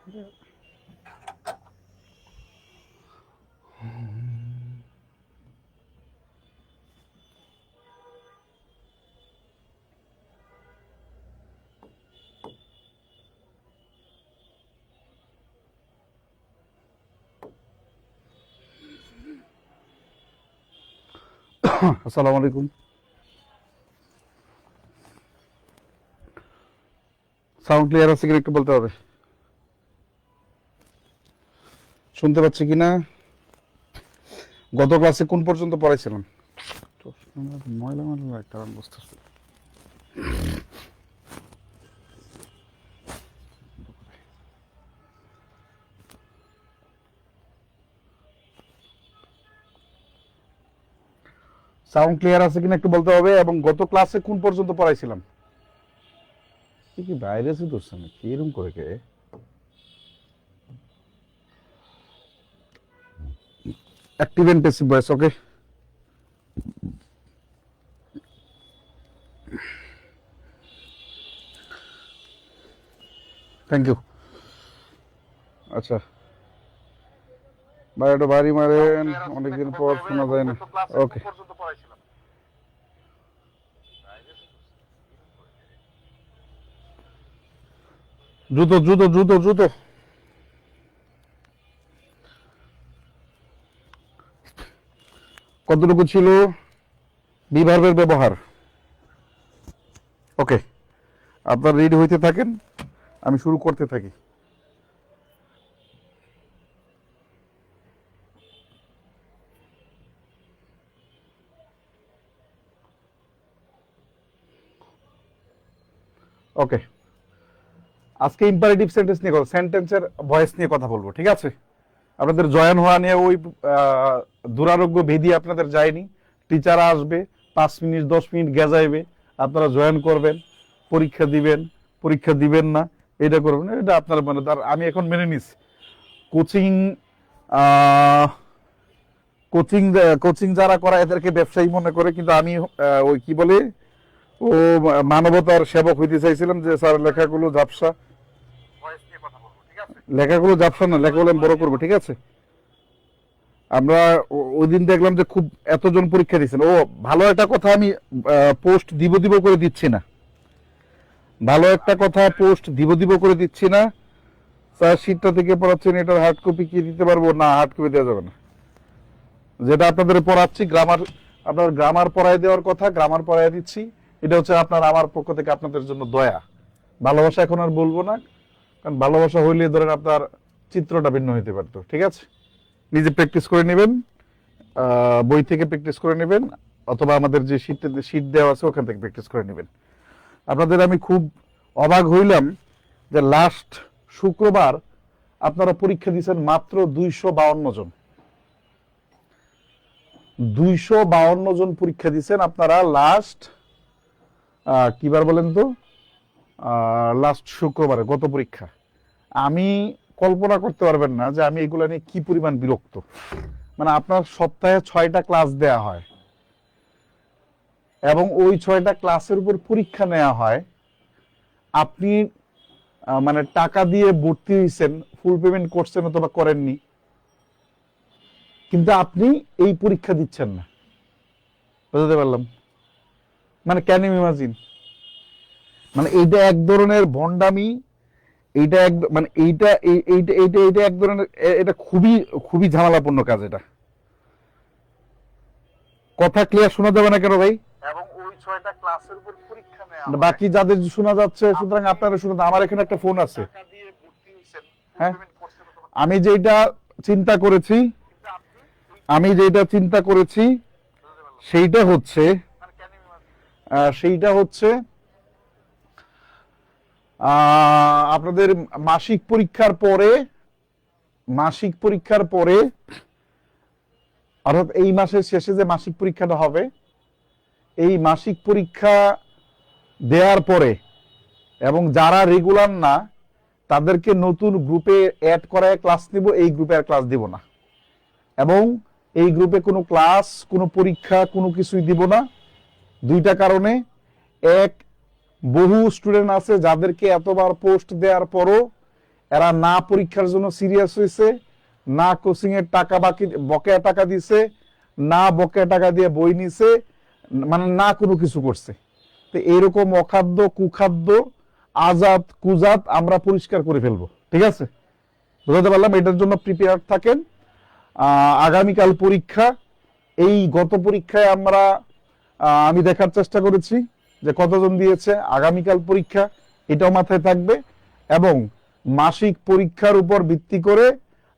আসসালামু আলাইকুম। Sound clear আছে কিনা একটু বলতে হবে। শুনতে পাচ্ছি কিনা? গত ক্লাসে কোন পর্যন্ত পড়াইছিলাম? ময়লা ময়লা একটা বুঝতেছি। সাউন্ড ক্লিয়ার আছে কিনা একটু বলতে হবে, এবং গত ক্লাসে কোন পর্যন্ত পড়াইছিলাম? কি ভাইরাসই ধরছে না কি এরকম করে কে? Active and passive voice, okay. Thank you. আচ্ছা ভাই, এটা বাড়ি মারেন, অনেকদিন পর শোনা যায় না। ওকে, দ্রুত দ্রুত দ্রুত দ্রুত। কতটুকু ছিল বি ভার্বের ব্যবহার? ওকে, আপনার রেডি হইতে থাকেন, আমি শুরু করতে থাকি। ওকে, আজকে ইম্পারেটিভ সেন্টেন্স নিয়ে সেন্টেন্সের ভয়েস নিয়ে কথা বলবো, ঠিক আছে? আপনাদের জয়েন হওয়া নিয়ে ওই দুরারোগ্য ভেদি আপনাদের যায়নি। টিচার আসবে, 5 মিনিট 10 মিনিট গেজাইবে, আপনারা জয়েন করবেন, পরীক্ষা দিবেন, পরীক্ষা দিবেন না, এটা করবেন, এটা আপনার মানে তার আমি এখন মেনে নিচ্ছি। কোচিং কোচিং কোচিং যারা করা এদেরকে ব্যবসায়ী মনে করে, কিন্তু আমি ওই কি বলে ও মানবতার সেবক হইতে চাইছিলাম, যে স্যার লেখাগুলো ঝাপসা, লেখাগুলো ঝাপসা না, লেখাগুলো আমি বড় করবো, ঠিক আছে? আমরা ওই দিন দেখলাম যে খুব এতজন পরীক্ষা দিচ্ছেন। ও ভালো একটা কথা, আমি পোস্ট দিব দিব করে দিচ্ছি না, ভালো একটা কথা পোস্ট দিব দিব করে দিচ্ছি না। স্যার শীটটা থেকে পড়াচ্ছেন, এটার হার্ড কপি কি দিতে পারবো? না, হার্ড কপি দেওয়া যাবে না। যেটা আপনাদের পড়াচ্ছি গ্রামার, আপনার গ্রামার পড়ায় দেওয়ার কথা, গ্রামার পড়ায় দিচ্ছি। এটা হচ্ছে আপনার আমার পক্ষ থেকে আপনাদের জন্য দয়া, ভালোবাসা এখন আর বলবো না, কারণ ভালোবাসা হইলে ধরেন আপনার চিত্রটা ভিন্ন হইতে পারতো, ঠিক আছে? নিজে প্র্যাকটিস করে নেবেন, বই থেকে প্র্যাকটিস করে নেবেন, অথবা আমাদের যে শীট দেওয়া আছে ওখান থেকে প্র্যাকটিস করে নেবেন। আপনাদের আমি খুব অবাক হইলাম যে লাস্ট শুক্রবার আপনারা পরীক্ষা দিয়েছেন মাত্র 252 জন। 252 জন পরীক্ষা দিয়েছেন আপনারা লাস্ট কিবার বলেন তো, লাস্ট শুক্রবারে গত পরীক্ষা। আমি কল্পনা করতে পারবেন না যে আমি এগুলো নিয়ে কি পরিমাণ বিরক্ত। মানে আপনার সপ্তাহে 6টা ক্লাস দেয়া হয়, এবং ওই 6টা ক্লাসের উপর পরীক্ষা নেওয়া হয়। আপনি মানে টাকা দিয়ে ভর্তি হয়েছেন, ফুল পেমেন্ট করছেন অথবা করেননি, কিন্তু আপনি এই পরীক্ষা দিচ্ছেন না। বুঝতে পারলাম? মানে ক্যান ইউ ইমাজিন? মানে এইটা এক ধরনের ভণ্ডামি, এইটা এক মানে এইটা এইটা এইটা এইটা এক ধরনের, এটা খুবই খুবই ঝামেলাপূর্ণ কাজ। এটা কথা ক্লিয়ার শোনা যাবে না কেন ভাই? এবং ওই 6টা ক্লাসের উপর পরীক্ষা নেওয়া হয়। বাকি যাদের শোনা যাচ্ছে, সুতরাং আপনারা শুনুন। আমার এখানে একটা ফোন আছে, হ্যাঁ, আমি যেটা চিন্তা করেছি, সেইটা হচ্ছে আপনাদের মাসিক পরীক্ষার পরে অর্থাৎ এই মাসের শেষে যে মাসিক পরীক্ষাটা হবে, এই মাসিক পরীক্ষা দেওয়ার পরে, এবং যারা রেগুলার না তাদেরকে নতুন গ্রুপে অ্যাড করায় ক্লাস নিব, এই গ্রুপে আর ক্লাস দিব না। এবং এই গ্রুপে কোনো ক্লাস, কোনো পরীক্ষা, কোনো কিছুই দিব না। 2টা কারণে। এক, বহু স্টুডেন্ট আছে যাদেরকে এতবার পোস্ট দেওয়ার পরও এরা না পরীক্ষার জন্য সিরিয়াস হয়েছে, না কোচিং এর টাকা বকেয়া টাকা দিছে, না বকেয়া টাকা দিয়ে বই নিছে, মানে না কোনো কিছু করছে। তো এইরকম অখাদ্য কুখাদ্য আজাদ কুজাত আমরা পরিষ্কার করে ফেলবো, ঠিক আছে? বুঝতে পারলাম? এটার জন্য প্রিপেয়ার থাকেন। আগামীকাল পরীক্ষা। এই গত পরীক্ষায় আমি দেখার চেষ্টা করেছি যে কতজন দিয়েছে। আগামীকাল পরীক্ষা, এটাও মাথায় থাকবে। এবং মাসিক পরীক্ষার উপর ভিত্তি করে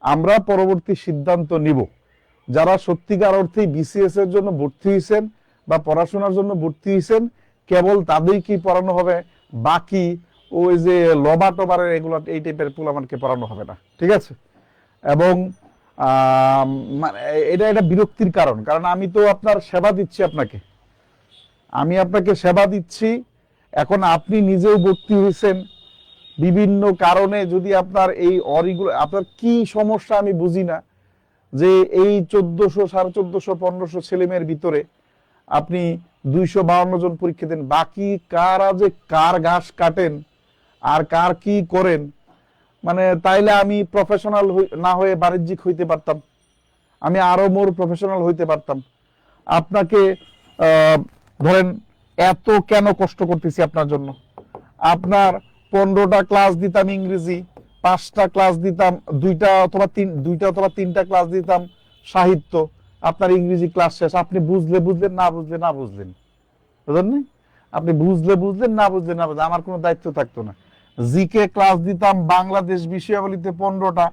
আমরা পরবর্তী সিদ্ধান্ত নিব। যারা সত্যিকার অর্থেই বিসিএস এর জন্য ভর্তি হয়েছেন বা পড়াশোনার জন্য ভর্তি হয়েছেন, কেবল তাদেরকেই পড়ানো হবে, বাকি ওই যে লবা টবারের এগুলো এই টাইপের পোলামানকে পড়ানো হবে না, ঠিক আছে? এবং এটা বিরক্তির কারণ, কারণ আমি তো আপনার সেবা দিচ্ছি, আমি আপনাকে সেবা দিচ্ছি। এখন আপনি নিজেও ভর্তি হয়েছেন বিভিন্ন কারণে, যদি আপনার এই আপনার কি সমস্যা আমি বুঝি না, যে এই 1400 1450 1500 ছেলে মেয়ের ভিতরে আপনি 252 জন পরীক্ষা দেন, বাকি কারা যে কার ঘাস কাটেন আর কার কি করেন, মানে তাইলে আমি প্রফেশনাল না হয়ে বাণিজ্যিক হইতে পারতাম, আমি আরো মোর প্রফেশনাল হইতে পারতাম। আপনাকে ধরেন এত কেন কষ্ট করতেছি আপনার জন্য? আপনার 15টা ক্লাস দিতাম ইংরেজি, 5টা ক্লাস দিতাম, 2টা অথবা 3টা ক্লাস দিতাম সাহিত্য, আপনার ইংরেজি ক্লাস শেষ। আপনি বুঝলেন, না বুঝলেন বুঝলেন না, আপনি বুঝলেন, না বুঝলেন আমার কোনো দায়িত্ব থাকতো না। জিকে ক্লাস দিতাম বাংলাদেশ বিষয়াবলীতে 15টা,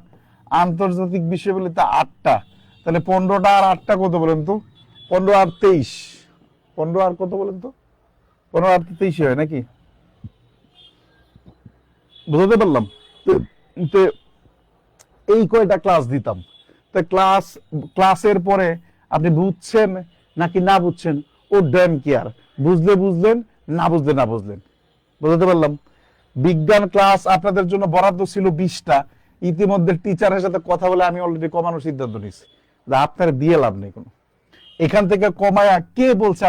আন্তর্জাতিক বিষয়াবলীতে 8টা, তাহলে 15টা আর 8টা কত বলেন তো? 15 আর 23, 15 আর কত বলেন তো? 15 আর 23 হয় নাকি? বুঝতে পারলাম? তো এই কয়টা ক্লাস দিতাম। তো ক্লাসের পরে আপনি বুঝছেন নাকি না বুঝছেন, ও ড্যাম কেয়ার, বুঝলেন, না বুঝলেন। বুঝতে পারলাম? বিজ্ঞান ক্লাস আপনাদের জন্য বরাদ্দ ছিল 20টা, ইতিমধ্যে টিচারের সাথে কথা বলে আমি অলরেডি কমানোর সিদ্ধান্ত নিয়েছি। আপনার দিয়ে লাভ নেই কোনো, এখান থেকে কমায়া কে বলছে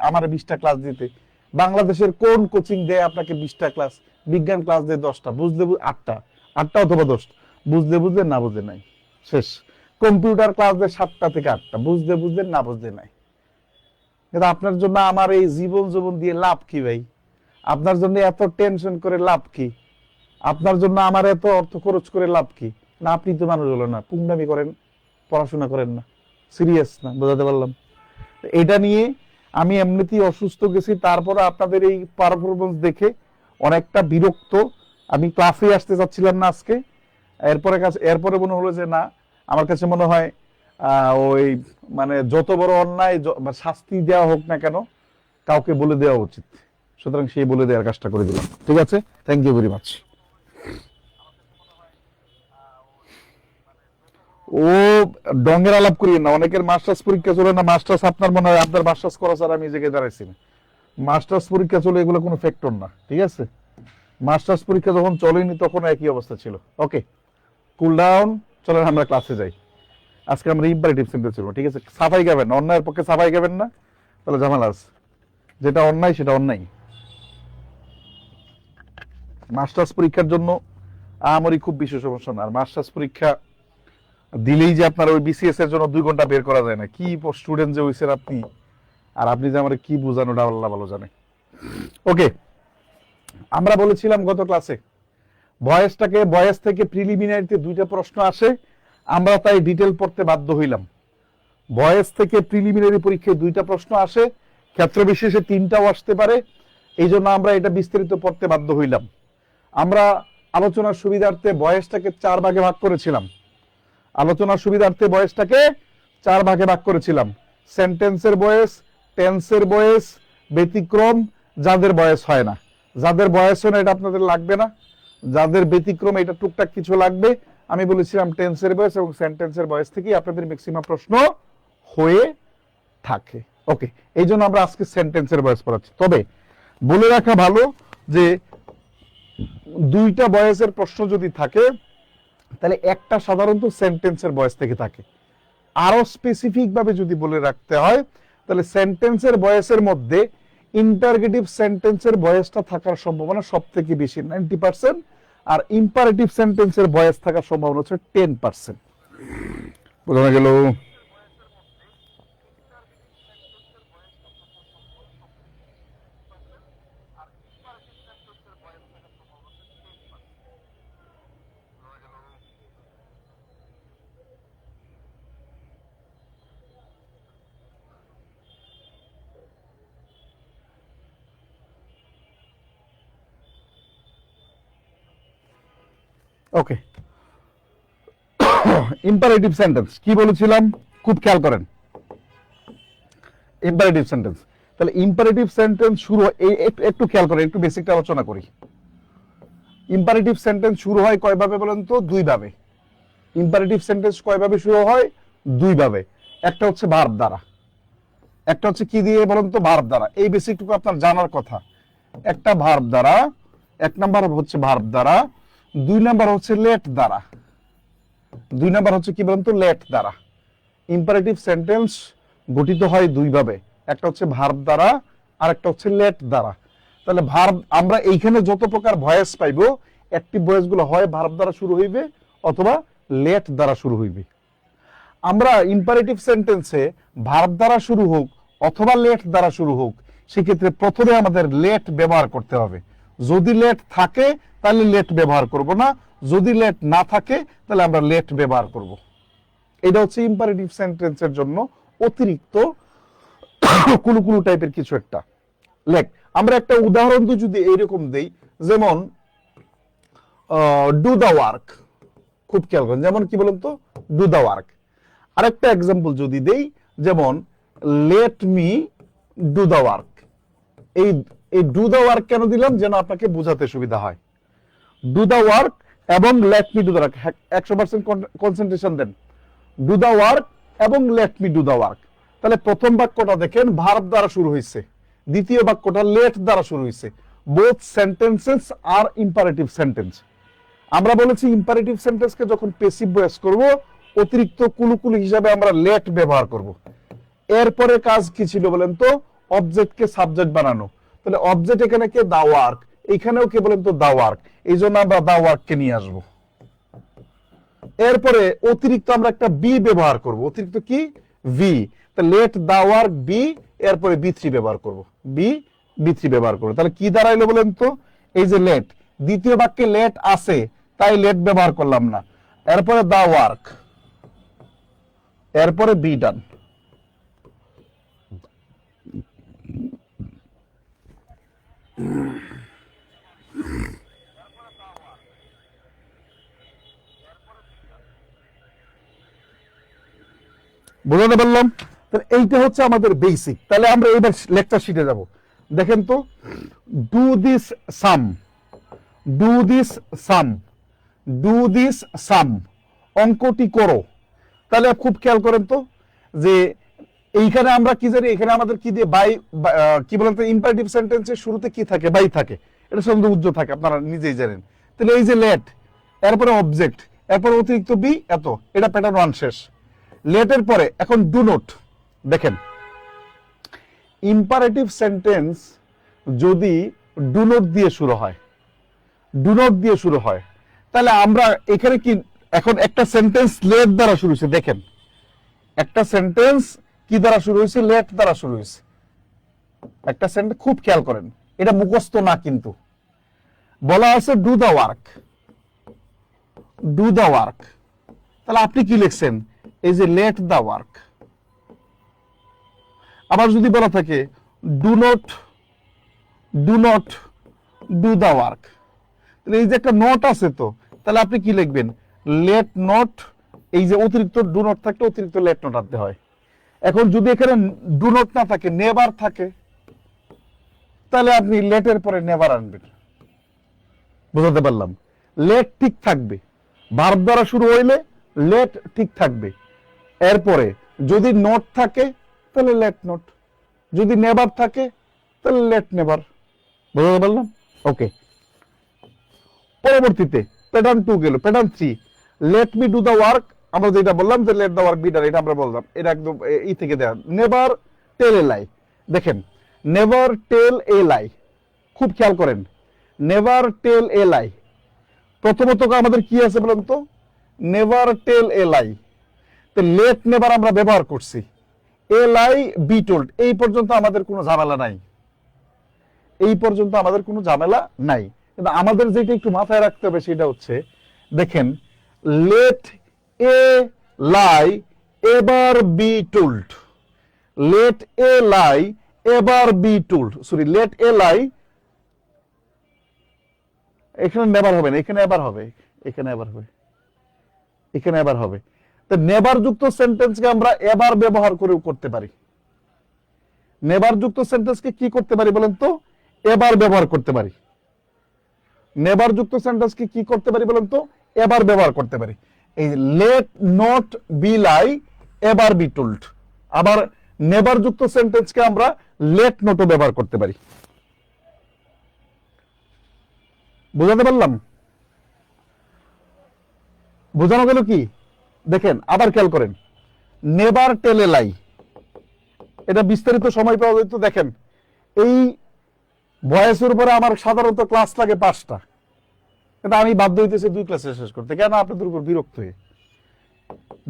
আমার 20টা ক্লাস দিতে? বাংলাদেশের কোন কোচিং দেয় আপনাকে 20টা ক্লাস? বিজ্ঞান ক্লাস দেয় 10টা, বুঝলে 8টা অথবা 10টা, বুঝলে না বুঝলে নাই, শেষ। কম্পিউটার ক্লাস দেয় 7টা থেকে 8টা, বুঝলে না বুঝলে নাই। কিন্তু আপনার জন্য আমার এই জীবন দিয়ে লাভ কি ভাই? আপনার জন্য এত টেনশন করে লাভ কি? আপনার জন্য আমার এত অর্থ খরচ করে লাভ কি? না, আপনি তো মানুষ হলো না, পুংনামি করেন, পড়াশোনা করেন না, সিরিয়াস না। বোঝাতে পারলাম? এটা নিয়ে আমি এমনিতেই অসুস্থ গেছি, তারপরে আপনাদের এই পারফরমেন্স দেখে অনেকটা বিরক্ত। আমি ক্লাসে আসতে চাচ্ছিলাম না আজকে। এরপরে মনে হলো যে না, আমার কাছে মনে হয় ওই মানে যত বড় অন্যায় শাস্তি দেওয়া হোক না কেন, কাউকে বলে দেওয়া উচিত। সুতরাং সেই বলে দেওয়ার কাজটা করে দিলাম, ঠিক আছে? Thank you very much. ও ডঙ্গের আলাপ করিয়ে না, অনেকের মাস্টার্স পরীক্ষা চলে না, মাস্টার্স আপনার মনে হয় আপনার মাস্টার্স করা ছাড়া আমি এই জায়গায় দাঁড়াইছি না। মাস্টার্স পরীক্ষা চলে, এগুলো কোনো ফ্যাক্টর না, ঠিক আছে? মাস্টার্স পরীক্ষা যখন চলেনি তখন একই অবস্থা ছিল। ওকে, কুল ডাউন, চলেন আমরা ক্লাসে যাই। আজকে আমরা ইম্পারেটিভ সেন্টেন্স চলবো, ঠিক আছে? সাফাই গাবেন না, অন্যায়ের পক্ষে সাফাই গাবেন না, তাহলে ঝামেলা আছে। যেটা অন্যায় সেটা অন্যায়। মাস্টার্স পরীক্ষার জন্য আমারই খুব বিশেষ সমস্যা না। আর মাস্টার্স পরীক্ষা দিলেই যে আপনার ওই বিসিএস এর জন্য 2 ঘন্টা বের করা যায় না, কি স্টুডেন্ট যে হইছেন আপনি, আর আপনি যে আমার কি বোঝানোটা আল্লাহ ভালো জানে। ওকে, আমরা বলেছিলাম গত ক্লাসে বয়েস থেকে প্রিলিমিনারিতে 2টা প্রশ্ন আসে, আমরা তাই ডিটেল পড়তে বাধ্য হইলাম। বয়েস থেকে প্রিলিমিনারি পরীক্ষায় 2টা প্রশ্ন আসে, ক্ষেত্র বিশেষে 3টাও আসতে পারে, এই জন্য আমরা এটা বিস্তারিত পড়তে বাধ্য হইলাম। আমরা আলোচনার সুবিধার্থে বয়েসটাকে 4 ভাগে ভাগ করেছিলাম। সেন্টেন্সের বয়েস, টেন্সের বয়েস, ব্যতিক্রম, যাদের বয়েস হয় না। যাদের বয়েস হয় না এটা আপনাদের লাগবে না, যাদের ব্যতিক্রম এটা টুকটাক কিছু লাগবে। আমি বলেছিলাম টেন্সের বয়েস এবং সেন্টেন্সের বয়েস থেকেই আপনাদের ম্যাক্সিমাম প্রশ্ন হয়ে থাকে। ওকে, এই জন্য আমরা আজকে সেন্টেন্সের বয়েস পড়াচ্ছি। তবে বলে রাখা ভালো যে 2টা বয়েসের প্রশ্ন যদি থাকে তাহলে একটা সাধারণত সেন্টেন্সের বয়েস থেকে থাকে। আরো স্পেসিফিক ভাবে যদি বলে রাখতে হয় তাহলে সেন্টেন্সের বয়েসের মধ্যে ইন্টারগেটিভ সেন্টেন্সের বয়েসটা থাকার সম্ভাবনা সব থেকে বেশি, 90%। আর ইম্পারেটিভ সেন্টেন্সের ভয়েস থাকার সম্ভাবনা হচ্ছে 10%। বোঝা গেল? ওকে, ইম্পারেটিভ সেন্টেন্স কি বলেছিলাম খুব খেয়াল করেন। ইম্পারেটিভ সেন্টেন্স, তাহলে ইম্পারেটিভ সেন্টেন্স শুরু একটু খেয়াল করেন, একটু বেসিকটা আলোচনা করি। ইম্পারেটিভ সেন্টেন্স শুরু হয় কয়ভাবে বলেন তো? দুই ভাবে। ইম্পারেটিভ সেন্টেন্স কয়ভাবে শুরু হয়? দুই ভাবে। একটা হচ্ছে ভার্ব দ্বারা, একটা হচ্ছে কি দিয়ে বলেন তো? ভার্ব দ্বারা। এই বেসিকটুকু আপনার জানার কথা। একটা ভার্ব দ্বারা, এক নাম্বার হচ্ছে ভার্ব দ্বারা, দুই নাম্বার হচ্ছে লেট দ্বারা। দুই নাম্বার হচ্ছে কি বলেন তো? লেট দ্বারা। ইম্পারেটিভ সেন্টেন্স গঠিত হয় দুই ভাবে, একটা হচ্ছে ভার্ব দ্বারা আর একটা হচ্ছে লেট দ্বারা। তাহলে ভার্ব, আমরা এইখানে যত প্রকার ভয়েস পাইবো, অ্যাক্টিভ ভয়েস গুলো হয় ভার্ব দ্বারা শুরু হইবে অথবা লেট দ্বারা শুরু হইবে। আমরা ইম্পারেটিভ সেন্টেন্সে ভার্ব দ্বারা শুরু হোক অথবা লেট দ্বারা শুরু হোক, সেক্ষেত্রে প্রথমে আমাদের লেট ব্যবহার করতে হবে। যদি লেট থাকে তাহলে লেট ব্যবহার করব না, যদি লেট না থাকে তাহলে আমরা লেট ব্যবহার করব। এটা হচ্ছে ইম্পারেটিভ সেন্টেন্সের জন্য অতিরিক্ত কুলুকুলু টাইপের কিছু একটা লেখ। আমরা একটা উদাহরণ তো যদি এইরকম দেই, যেমন ডু দা ওয়ার্ক, খুব খেয়াল করেন, যেমন কি বলেন তো? Do the work. আরেকটা এক্সাম্পল যদি দেই, যেমন let me do the work. এই ডু দা ওয়ার্ক কেন দিলাম? যেন আপনাকে বোঝাতে সুবিধা হয়। ডু দা ওয়ার্ক এবং let me do the work, 100% concentration দেন। ডু দা ওয়ার্ক এবং let me do the work. তাহলে প্রথম বাক্যটা দেখেন ভার্ব দ্বারা শুরু হয়েছে, দ্বিতীয় বাক্যটা লেট দ্বারা শুরু হয়েছে। Both sentences are imperative sentence. আমরা বলেছি ইম্পারেটিভ সেন্টেন্সকে যখন প্যাসিভ ভয়েস করব, অতিরিক্ত কুলুকুলু হিসাবে আমরা লেট ব্যবহার করব। এরপরে কাজ কি ছিল বলেন তো? অবজেক্টকে সাবজেক্ট বানানো। তাহলে অবজেক্ট এখানে কে? The work. এইখানেও কে বলেন তো? The work. এই জন্য আমরা দা ওয়ার্ককে নিয়ে আসবো। এরপরে অতিরিক্ত আমরা একটা বি ব্যবহার করব। অতিরিক্ত কি? V. Let the work be, এরপরে বি থ্রি ব্যবহার করব। বি থ্রি ব্যবহার করবো। তাহলে কি দাঁড়াইলো বলেন তো? এই যে লেট, দ্বিতীয় বাক্যে লেট আছে তাই লেট ব্যবহার করলাম না। এরপরে দা ওয়ার্ক, এরপরে বি ডান। বুঝতে পারলাম? তাহলে এইটা হচ্ছে আমাদের বেসিক। তাহলে আমরা এবার লেকচার শিটে যাব। দেখেন তো, do this sum, do this sum, do this sum, অঙ্কটি করো। তাহলে খুব খেয়াল করেন তো যে এইখানে আমরা কি জানি? এখানে আমাদের কি দিয়ে? বাই, কি বলেন তো? ইম্পারেটিভ সেন্টেন্সের শুরুতে কি থাকে? বাই থাকে। এটা সন্দেহযুক্ত থাকে, আপনারা নিজেই জানেন। তাহলে এই যে লেট, এরপরে অবজেক্ট, এরপরে অতিরিক্ত বি, এত, এটা প্যাটার্ন ওয়ান শেষ। লেটের পরে এখন ডু নোট। দেখেন, ইম্পারেটিভ সেন্টেন্স যদি ডু নোট দিয়ে শুরু হয়, ডু নোট দিয়ে শুরু হয়, তাহলে আমরা এখানে কি? এখন একটা সেন্টেন্স লেট দ্বারা শুরু হয়েছে। দেখেন, একটা সেন্টেন্স কি দ্বারা শুরু হয়েছে? লেট দ্বারা শুরু হয়েছে। একটা সেন্টেন্স, খুব খেয়াল করেন, এটা মুখস্থ না, কিন্তু বলা আছে do the work, do the work. তাহলে আপনি কি লিখছেন? এই যে লেট দা ওয়ার্ক। আবার যদি বলা থাকে do not, do not do the work, তাহলে এই যে একটা নট আছে, তো তাহলে আপনি কি লিখবেন? Let not. এই যে অতিরিক্ত ডু নট থাকলে অতিরিক্ত লেট নট আনতে হয়। এখন যদি এখানে ডু নট না থাকে, নেভার থাকে, তাহলে আপনি লেটের পরে নেভার আনবেন। বুঝতে পারলাম? লেট ঠিক থাকবে, ভার্ব দ্বারা শুরু হইলে লেট ঠিক থাকবে। এরপরে যদি নট থাকে তাহলে লেট নট, যদি নেভার থাকে তাহলে লেট নেভার। বুঝতে পারলাম? ওকে। পরবর্তীতে প্যাটার্ন 2 গেল। Pattern 3, let me do the work. আমরা যেটা বললাম যে let the work be done, এটা আমরা বললাম, এটা একদম ই থেকে দেয়া। Never tell a lie. দেখেন, নেভার টেল এ লাই, খুব খেয়াল করেন, নেভার টেল এ লাই। প্রথমত আমাদের কি আছে বলেন তো, নেভার টেল এ লাই। তো লেট নেভার আমরা ব্যবহার করছি, এ লাই বি টোল্ড, এই পর্যন্ত আমাদের কোনো ঝামেলা নাই, এই পর্যন্ত আমাদের কোনো ঝামেলা নাই। কিন্তু আমাদের যেটা একটু মাথায় রাখতে হবে সেটা হচ্ছে, দেখেন লেট এ লাই এবার বি টোল্ড, লেট এ লাই এবার be told, sorry let a লাই, এখানে নেভার হবে না, এখানে এবার হবে, এখানে এবার হবে, এখানে এবার হবে। তো নেভার যুক্ত সেন্টেন্সকে আমরা এবার ব্যবহার করেও করতে পারি। নেভার যুক্ত সেন্টেন্সকে কি করতে পারি বলেন তো, এবার ব্যবহার করতে পারি। নেভার যুক্ত সেন্টেন্সকে কি করতে পারি বলেন তো, এবার ব্যবহার করতে পারি। এই লেট নট বি লাই এবার বি টোল্ড। আবার নেভার যুক্ত সেন্টেন্সকে আমরা লেট নটও ব্যবহার করতে পারি। বুঝাতে পারলাম? বোঝানো গেল কি? দেখেন আবার খেয়াল করেন, নেভার টেল এ লাই, এটা বিস্তারিত সময় পাওয়া যেত। দেখেন এই ভয়েসের উপরে আমার সাধারণত ক্লাস লাগে 5টা, কিন্তু আমি বাধ্য হইতেছি 2 ক্লাসে শেষ করতে। কেন? আপনাদের উপর বিরক্ত হয়ে।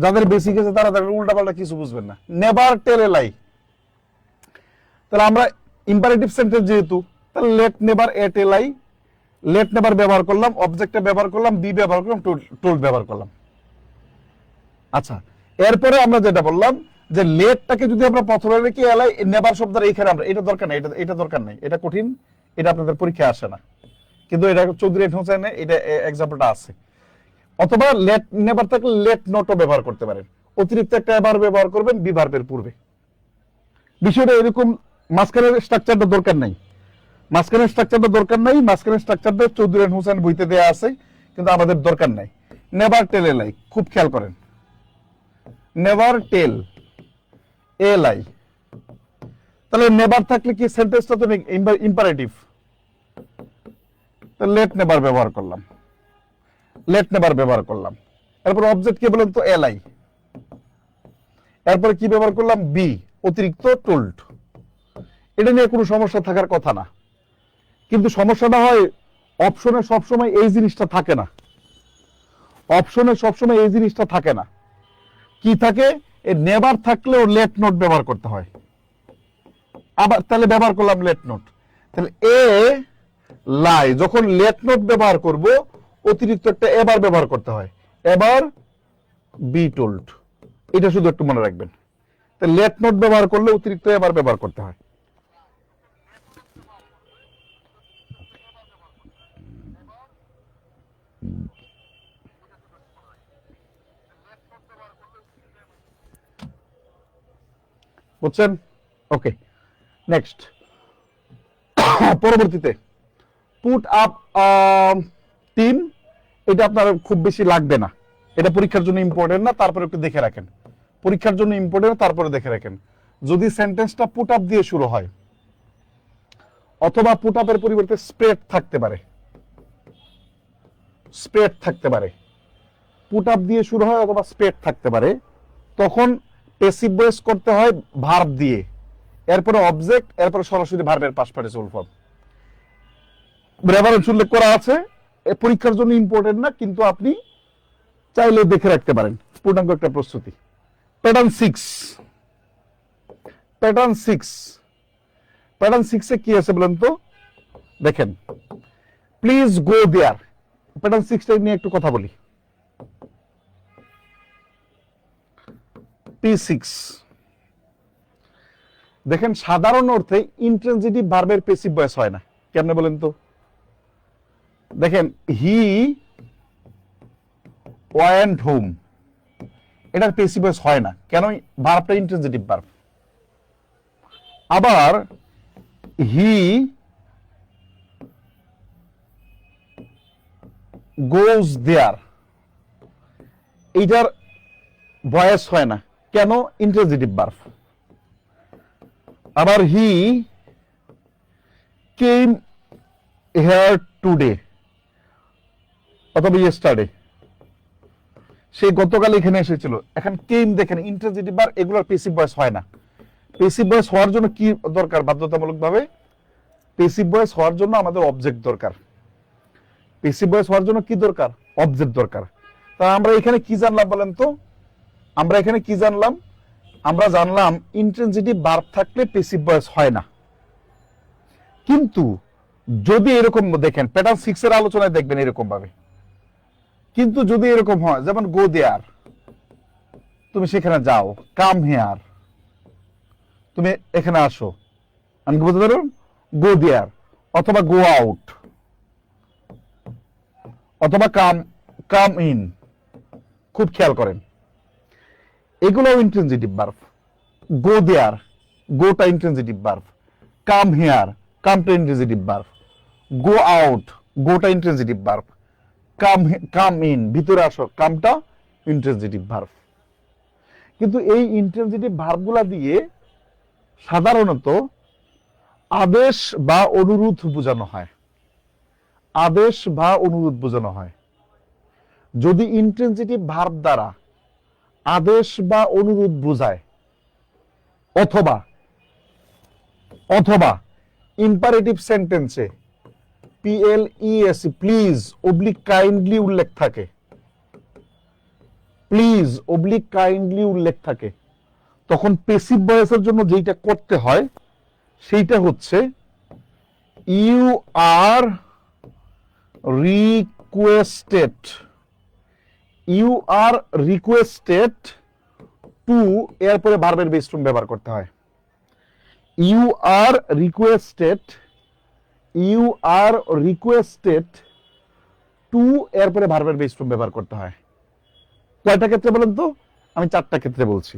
যাদের বেসিক আছে তারা উল্টা পাল্টা কিছু বুঝবেন না। নেভার টেল এ লাই, তাহলে আমরা ইম্পারেটিভ সেন্টেন্স যেহেতু, তাহলে late never a tell lie, late never ব্যবহার করলাম, অবজেক্টে ব্যবহার করলাম, বি ব্যবহার করলাম, টোল্ড ব্যবহার করলাম। আচ্ছা, এরপরে আমরা যেটা বললাম যে লেটটাকে যদি আমরা প্রথমে রেখে এলাই নেভার শব্দটা এইখানে আমরা, এটা দরকার নাই, এটা দরকার নাই, এটা কঠিন, এটা আপনাদের পরীক্ষায় আসে না, কিন্তু এটা চৌধুরী হোসেনে এটা এক্সাম্পলটা আছে। অথবা লেট নেভার থাকলে লেট নটও ব্যবহার করতে পারেন, অতিরিক্ত একটা এবার ব্যবহার করবেন বি ভার্বের পূর্বে। বিষয়টা এরকম, মাঝখানের স্ট্রাকচারটা দরকার নাই, মাঝখানের স্ট্রাকচারটা দরকার নাই, মাঝখানের স্ট্রাকচারটা চৌধুরী হোসেন বইতে দেয়া আছে, কিন্তু আমাদের দরকার নাই। নেভার টেল এ লাই, খুব খেয়াল করেন, নেভার টেল এ লাই, তাহলে নেভার থাকলে কি সেন্টেন্সটা তো ইম্পারেটিভ, তো লেট নেভার ব্যবহার করলাম, লেট নেভার ব্যবহার করলাম। এরপর অবজেক্ট কি বলেন তো, এ লাই, এরপরে কি ব্যবহার করলাম, বি, অতিরিক্ত টোল্ড। এটা নিয়ে কোনো সমস্যা থাকার কথা না, কিন্তু সমস্যাটা হয় অপশনে সবসময় এই জিনিসটা থাকে না, অপশনে সবসময় এই জিনিসটা থাকে না। কি থাকে? নেভার থাকলেও লেট নোট ব্যবহার করতে হয়। আবার তাহলে ব্যবহার করলাম লেট নোট, তাহলে এ লাই যখন লেট নোট ব্যবহার করব, অতিরিক্ত একটা এবার ব্যবহার করতে হয়, এবার বি টোল্ড। এটা শুধু একটু মনে রাখবেন। তাহলে লেট নোট ব্যবহার করলে অতিরিক্ত এবার ব্যবহার করতে হয়। বুঝছেন? ওকে, নেক্সট। পরবর্তীতে পুট আপ টিম, এটা আপনার খুব বেশি লাগবে না, এটা পরীক্ষার জন্য ইম্পর্টেন্ট না, তারপরে একটু দেখে রাখেন। পরীক্ষার জন্য ইম্পর্টেন্ট, তারপরে দেখে রাখেন। যদি সেন্টেন্সটা পুট আপ দিয়ে শুরু হয়, অথবা পুট আপের পরিবর্তে স্প্রেড থাকতে পারে, স্প্রেড থাকতে পারে, পুট আপ দিয়ে শুরু হয় অথবা স্প্রেড থাকতে পারে, তখন প্যাসিভ ভয়েস করতে হয় ভার্ব দিয়ে, এরপরে অবজেক্ট, এরপরে সরাসরি ভার্বের পাস্ট পার্টিসিপল ফর্ম। রেফারেন্স উল্লেখ করা আছে, পরীক্ষার জন্য ইম্পর্টেন্ট না, কিন্তু আপনি চাইলে দেখে রাখতে পারেন, পূর্ণাঙ্গ একটা প্রস্তুতি। প্যাটার্ন 6, প্যাটার্ন 6, প্যাটার্ন 6 এ কি আছে বলেন তো? দেখেন, প্লিজ গো দেয়ার। প্যাটার্ন 6 টা নিয়ে একটু কথা বলি। P6, দেখেন সাধারণ অর্থে ইন্ট্রানজিটিভ ভার্বের প্যাসিভ ভয়েস হয় না। কেমনে বলেন তো? দেখেন, হি ওয়েন্ট হোম, এটার প্যাসিভ ভয়েস হয় না, কেন? ভার্বটা ইন্ট্রানজিটিভ ভার্ব। আবার হি গোজ দেয়ার, এইটার ভয়েস হয় না, কেন? Intransitive verb. আবার হি কেম হেয়ার টুডে অথবা ইয়েস্টারডে, সে গতকাল এখানে এসেছিল। এখন কেম, দেখেন ইন্ট্রানজিটিভ ভার্ব, এগুলোর প্যাসিভ ভয়েস হয় না। প্যাসিভ ভয়েস হওয়ার জন্য কি দরকার? বাধ্যতামূলকভাবে প্যাসিভ ভয়েস হওয়ার জন্য আমাদের অবজেক্ট দরকার। প্যাসিভ ভয়েস হওয়ার জন্য কি দরকার? অবজেক্ট দরকার। তা আমরা এখানে কি জানলাম বলেন তো? আমরা এখানে কি জানলাম? আমরা জানলাম ইন্ট্রানজিটিভ ভার্ব থাকলে প্যাসিভ ভয়েস হয় না। কিন্তু যদি এরকম দেখেন, প্যাটার্ন 6 এর আলোচনায় দেখবেন এরকম ভাবে, কিন্তু যদি এরকম হয় যেমন গো দেয়ার, তুমি সেখানে যাও, কাম হেয়ার, তুমি এখানে আসো, আমি বলতে পারো গো দেয়ার, অথবা গো আউট, অথবা কাম কাম ইন, খুব খেয়াল করেন এগুলো ইন্ট্রানজিটিভ ভার্ব। গো দেয়ার, গোটা ইন্ট্রানজিটিভ ভার্ব। কাম হেয়ার, কামটা ইন্ট্রানজিটিভ ভার্ব। গো আউট, গোটা ইন্ট্রানজিটিভ ভার্ব। কাম ইন, ভিতরে আসো, কামটা ইন্ট্রানজিটিভ ভার্ব। কিন্তু এই ইন্ট্রানজিটিভ ভার্বগুলা দিয়ে সাধারণত আদেশ বা অনুরোধ বোঝানো হয়। আদেশ বা অনুরোধ বোঝানো হয়। যদি ইন্ট্রানজিটিভ ভার্ব দ্বারা আদেশ বা অনুরোধ বোঝায়, অথবা অথবা ইম্পারেটিভ সেন্টেন্সে PLES, প্লিজ অবলিক কাইন্ডলি উল্লেখ থাকে, প্লিজ অবলিক কাইন্ডলি উল্লেখ থাকে, তখন প্যাসিভ ভয়েসের জন্য যেটা করতে হয় সেইটা হচ্ছে you are requested, you are requested to, এরপরে ভার্বের বেস ফর্ম ব্যবহার করতে হয়। You are requested, you are requested to, এরপরে ভার্বের বেস ফর্ম ব্যবহার করতে হয়। কয়টা ক্ষেত্রে বলেন তো? আমি 4টা ক্ষেত্রে বলছি।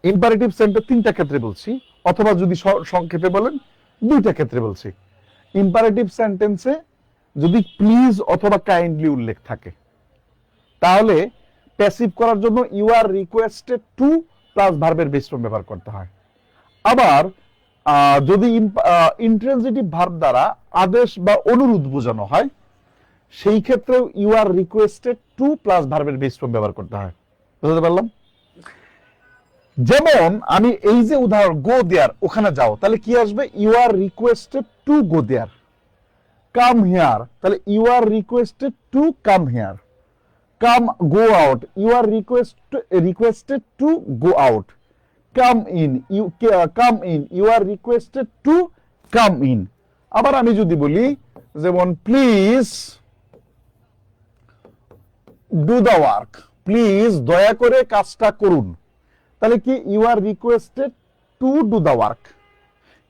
ইম্পারেটিভ সেন্টেন্স 3টা ক্ষেত্রে বলছি, অথবা যদি সংক্ষেপে বলেন 2টা ক্ষেত্রে বলছি। ইম্পারেটিভ সেন্টেন্সে যদি প্লিজ অথবা কাইন্ডলি উল্লেখ থাকে, তাহলে প্যাসিভ করার জন্য you are requested to plus ভার্বের বেস ফর্ম ব্যবহার করতে হয়। আবার যদি ইন্ট্রানজিটিভ ভার্ব দ্বারা আদেশ বা অনুরোধ বোঝানো হয়, সেই ক্ষেত্রেও you are requested to plus ভার্বের বেস ফর্ম ব্যবহার করতে হয়। বুঝতে পারলাম? যেমন আমি এই যে উদাহরণ গো দেয়ার, ওখানে যাও, তাহলে কি আসবে? You are requested to go there. Come here, তাহলে you are requested to come here. Come go out, you are requested to go out. Come in, you are requested to come in. আবার আমি যদি বলি যেমন please do the work, please দয়া করে কাজটা করুন, তাহলে কি you are requested to do the work.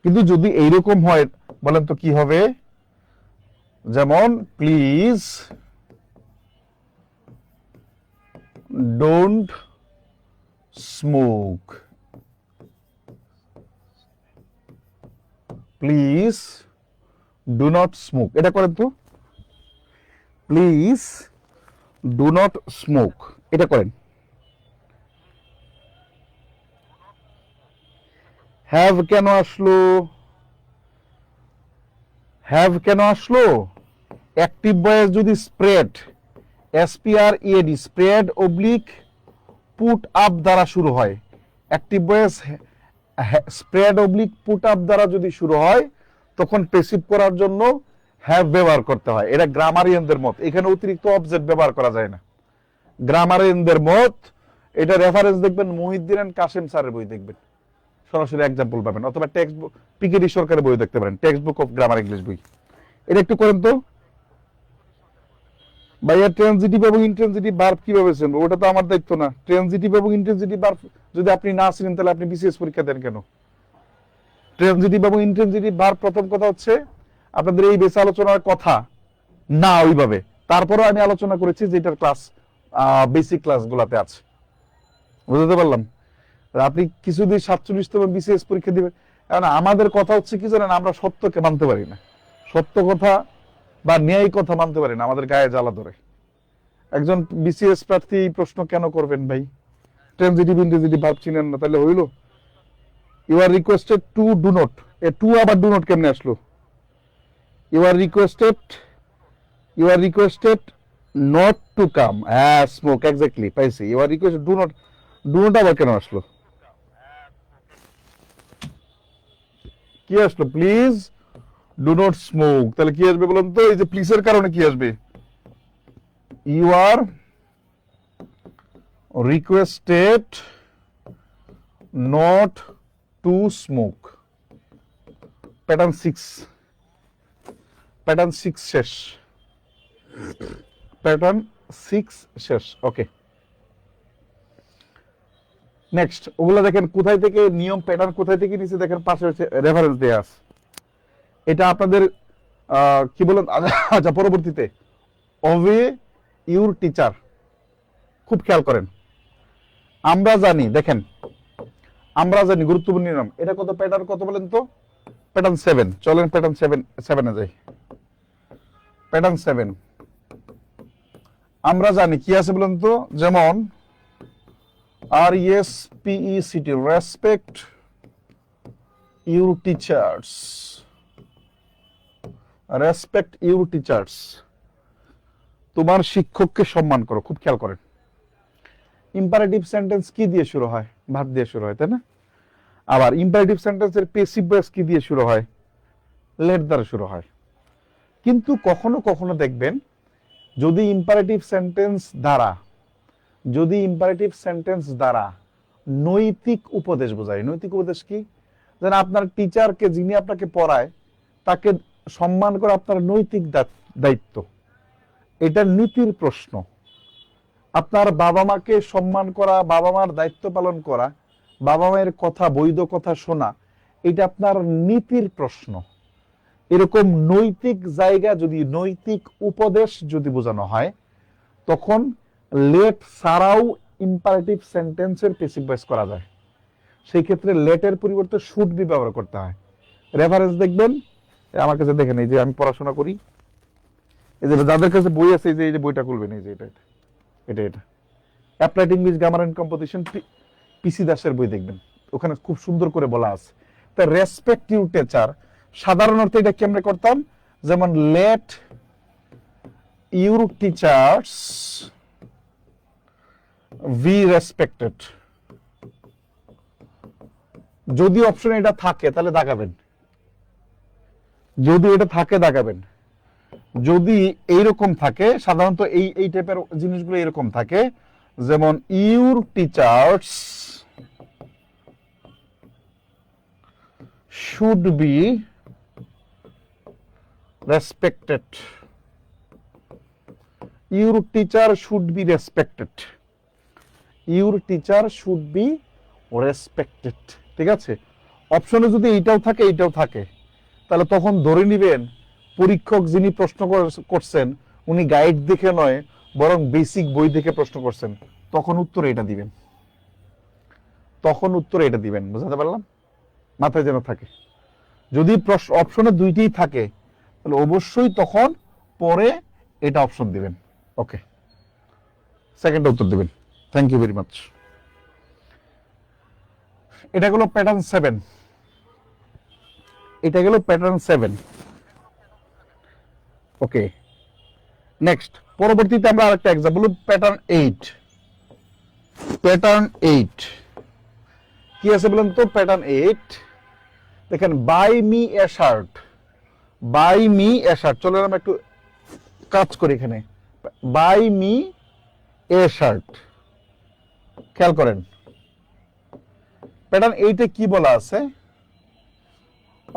কিন্তু যদি এইরকম হয় বলেন তো কি হবে? যেমন please don't smoke, please do not smoke, এটা করেন তো। প্লিজ ডু নট স্মোক, এটা করেন। হ্যাভ কেন আসলো? হ্যাভ কেন আসলো? অ্যাক্টিভ ভয়েস যদি spread, SPREAD, spread oblique put up দ্বারা শুরু হয়, active voice spread oblique put up দ্বারা যদি শুরু হয়, তখন প্যাসিভ করার জন্য হ্যাভ ব্যবহার করতে হয়। এটা গ্রামারিয়ানদের মত, এখানে অতিরিক্ত অবজেক্ট ব্যবহার করা যায় না। গ্রামারিয়ানদের মত, এটা রেফারেন্স দেখবেন মহিউদ্দিন এন্ড কাসেম স্যারের বই দেখবেন, সরাসরি এক্সাম্পল পাবেন, অথবা টেক্সট বুক পিকেডি সরকারের বই দেখতে পারেন, text book of grammar English বই। এটা একটু করেন তো ভাইয়া। ট্রানজিটিভ এবং ইন্ট্রানজিটিভ ভার্ব কিভাবে চিনবো? ওটা তো আমার দায়িত্ব না। ট্রানজিটিভ এবং ইন্ট্রানজিটিভ ভার্ব যদি আপনি না চিনেন, তাহলে আপনি বিসিএস পরীক্ষা দেন কেন? ট্রানজিটিভ এবং ইন্ট্রানজিটিভ ভার্ব, প্রথম কথা হচ্ছে আপনাদের এই বেস আলোচনার কথা না ওইভাবে, তারপরে আমি আলোচনা করেছি যেটার ক্লাস বেসিক ক্লাসগুলোতে আছে। বুঝতে পারলাম? আপনি কিছুদিন 47তম বিসিএস পরীক্ষা দিবেন, কারণ আমাদের কথা হচ্ছে কি জানেন, আমরা সত্যকে মানতে পারি না। সত্য কথা বা ন্যায় কথা মানতে পারি না, আমাদের গায়ে জ্বালা ধরে। একজন বিসিএস প্রার্থী প্রশ্ন কেন করবেন ভাই? ট্রানজিটিভ ইন্ট্রানজিটিভ ভার্ব চিনেন না, তাহলে হইলো? You are requested to do not, এ টু আবার ডু নট কেমনে আসলো? You are requested not to come, হ্যাঁ স্মোক, এক্স্যাক্টলি পাইছি। You are requested do not, do not আবার কেন আসলো? কি আসলো? প্লিজ ডু নট স্মোক, তাহলে কি আসবে বলুন তো? এই যে প্লিজের কারণে কি আসবে? You are requested not to smoke. Pattern 6 শেষ, প্যাটার্ন 6 শেষ। ওকে, নেক্সট ওগুলো দেখেন কোথায় থেকে নিয়ম প্যাটার্ন কোথায় থেকে নিচে দেখেন পাশে হচ্ছে রেফারেন্স দেয়া আছে। এটা আপনাদের কি বলেন, আচ্ছা পরবর্তীতে অবে ইউর টিচার, খুব খেয়াল করেন। আমরা জানি, দেখেন আমরা জানি গুরুত্বপূর্ণ নিয়ম। এটা কত প্যাটার্ন কত বলেন তো? প্যাটার্ন 7। চলেন প্যাটার্ন 7 যাই। প্যাটার্ন 7 আমরা জানি কি আছে বলেন তো, যেমন RESPECT, respect your teachers, respect your teachers, তোমার শিক্ষককে সম্মান করো। খুব খেয়াল করেন, ইম্পারেটিভ সেন্টেন্স কি দিয়ে শুরু হয়? ভার্ব দিয়ে শুরু হয়, তাই না? আবার ইম্পারেটিভ সেন্টেন্সের পেসিভ ভয়েস কি দিয়ে শুরু হয়? লেট দ্বারা শুরু হয়। কিন্তু কখনো কখনো দেখবেন যদি ইম্পারেটিভ সেন্টেন্স দ্বারা নৈতিক উপদেশ বোঝায়। নৈতিক উপদেশ কি? যেন আপনার টিচারকে, যিনি আপনাকে পড়ায়, তাকে সম্মান করা আপনার নৈতিক দায়িত্ব। এটা নীতির প্রশ্ন। আপনার বাবা মাকে সম্মান করা, বাবা মার দায়িত্ব পালন করা, বাবা মায়ের কথা, বৈধ কথা শোনা, এটা আপনার নীতির প্রশ্ন। এরকম নৈতিক জায়গা যদি, নৈতিক উপদেশ যদি বোঝানো হয়, তখন লেট ছাড়াও ইম্পারেটিভ সেন্টেন্সের পেসিভ ভয়েস করা যায়। সেই ক্ষেত্রে লেটের পরিবর্তে শুড বি ব্যবহার করতে হয়। রেফারেন্স দেখবেন আমার কাছে, দেখেন এই যে আমি পড়াশোনা করি, এই যে যাদের কাছে বই আছে, এই যে বইটা খুলবেন, এই যে এটা applied English grammar and composition, PC দাসের বই দেখবেন, ওখানে খুব সুন্দর করে বলা আছে। তা রেসপেক্ট ইউর টিচার সাধারণ অর্থে এটা কেমনে করতাম, যেমন let your teachers B respected. যদি অপশন এটা থাকে তাহলে দাগাবেন, যদি এটা থাকে দাগাবেন। যদি এইরকম থাকে, সাধারণত এই টাইপের জিনিসগুলো এরকম থাকে, যেমন your teachers should be respected. Your teacher should be respected. Your teacher should be respected. ঠিক আছে? অপশনে যদি এইটাও থাকে এইটাও থাকে, তাহলে তখন ধরে নিবেন পরীক্ষক যিনি প্রশ্ন করছেন উনি গাইড দেখে নয়, বরং বেসিক বই দেখে প্রশ্ন করছেন। তখন উত্তর এটা দিবেন, বুঝাতে পারলাম? মাথায় যেন থাকে। যদি অপশনে দুইটাই থাকে তাহলে অবশ্যই তখন পরে এটা অপশন দিবেন। ওকে, সেকেন্ড উত্তর দিবেন। Thank you very much. এটা গেল প্যাটার্ন 7। এটা গেল প্যাটার্ন 7। ওকে, নেক্সট পরবর্তীতে আমরা আরেকটা এক্সাম্পল, প্যাটার্ন 8। প্যাটার্ন 8 কি আছে বলেন তো? প্যাটার্ন 8 দেখেন, buy me a shirt, buy me a shirt. চলেন আমরা একটু কাজ করি এখানে। বাই মি এ শার্ট, খেয়াল করেন প্যাটার্ন 8 কি বলা আছে,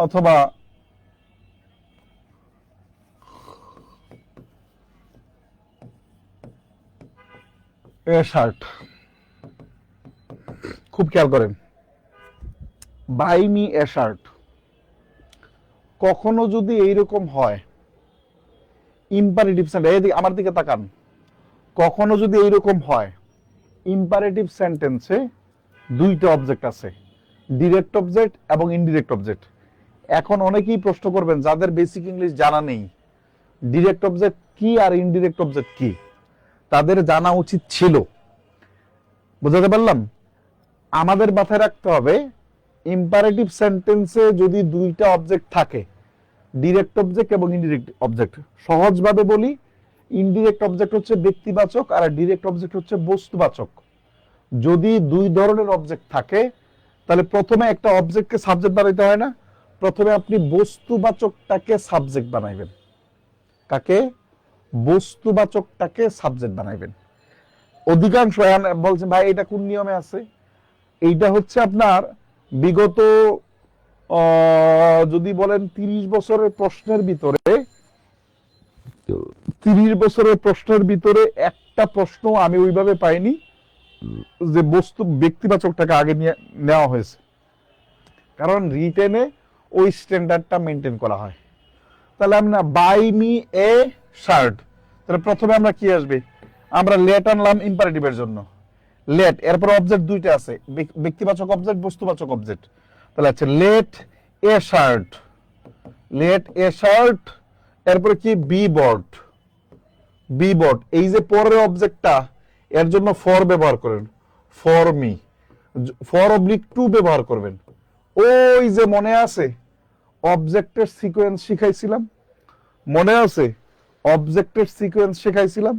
অথবা এ শার্ট। খুব খেয়াল করেন, বাই মি এ শার্ট। কখনো যদি এইরকম হয়, ইম্পারেটিভ সেন্টেন্স, আমার দিকে তাকান, কখনো যদি এইরকম হয় ইম্পারেটিভ সেন্টেন্সে দুইটা অবজেক্ট আছে, ডিরেক্ট অবজেক্ট এবং ইনডিরেক্ট অবজেক্ট। এখন অনেকেই প্রশ্ন করবেন যাদের বেসিক ইংলিশ জানা নেই, ডিরেক্ট অবজেক্ট কি আর ইনডিরেক্ট অবজেক্ট কি, তাদের জানা উচিত ছিল। বুঝাতে পারলাম? আমাদের মাথায় রাখতে হবে, ইম্পারেটিভ সেন্টেন্সে যদি দুইটা অবজেক্ট থাকে, ডিরেক্ট অবজেক্ট এবং ইনডিরেক্ট অবজেক্ট, সহজভাবে বলি, ইনডিরেক্ট অবজেক্ট হচ্ছে ব্যক্তিবাচক আর ডিরেক্ট অবজেক্ট হচ্ছে বস্তুবাচক। যদি দুই ধরনের অবজেক্ট থাকে তাহলে প্রথমে একটা অবজেক্টকে সাবজেক্ট বানাইতে হয় না, প্রথমে আপনি বস্তুবাচকটাকে সাবজেক্ট বানাইবেন। কাকে? বস্তুবাচকটাকে সাবজেক্ট বানাইবেন। অধিকাংশ বলছেন ভাই এটা কোন নিয়মে আছে? এইটা হচ্ছে আপনার বিগত যদি বলেন 30 বছরের প্রশ্নের ভিতরে, 30 বছরের প্রশ্নের ভিতরে একটা প্রশ্ন আমি ওইভাবে পাইনি যে ব্যক্তিবাচকটাকে আগে নিয়ে নেওয়া হয়েছে, কারণ রিটেনে ওই স্ট্যান্ডার্ডটা মেনটেন করা হয়। তাহলে আমরা বাই মি এ শার্ট, তাহলে প্রথমে আমরা কি আসবে, আমরা লেট আনলাম ইম্পারেটিভের জন্য, লেট, এরপর অবজেক্ট দুইটা আছে, ব্যক্তিবাচক অবজেক্ট, বস্তুবাচক অবজেক্ট। তাহলে আছে let a shirt, let a shirt, এরপরে কি বি বট, বি বট। এই যে পরের অবজেক্টটা, এর জন্য ফর ব্যবহার করেন, for me, for oblique to ব্যবহার করবেন। ওই যে মনে আছে অবজেক্টের সিকোয়েন্স শিখাইছিলাম, মনে আছে অবজেক্টের সিকোয়েন্স শিখাইছিলাম?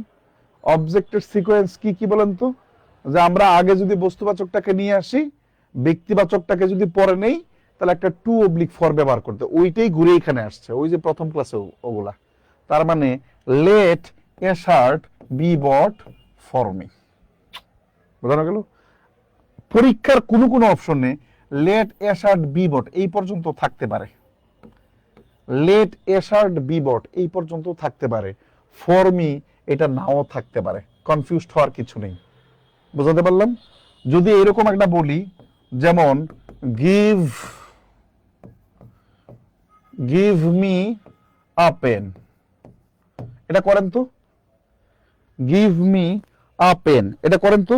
অবজেক্টের সিকোয়েন্স কি কি বলেন তো? যে আমরা আগে যদি বস্তুবাচকটাকে নিয়ে আসি, ব্যক্তিবাচকটাকে যদি পরে নেই, তাহলে একটা টু অবলিক ফর ব্যবহার করতে, ওইটাই ঘুরে এখানে আসছে, ওই যে প্রথম ক্লাসে ওগুলা। তার মানে let a shirt be bought for me, বোঝানো গেল? পরীক্ষার কোনো কোনো অপশনে let a shirt be bought এই পর্যন্ত থাকতে পারে, let a shirt be bought এই পর্যন্ত থাকতে পারে, ফর মি এটা নাও থাকতে পারে, কনফিউজড হওয়ার কিছু নেই। বুঝাতে পারলাম? যদি এরকম একটা বলি, যেমন give give me a pen, এটা করেন তো, গিভ মি আ পেন, এটা করেন তো।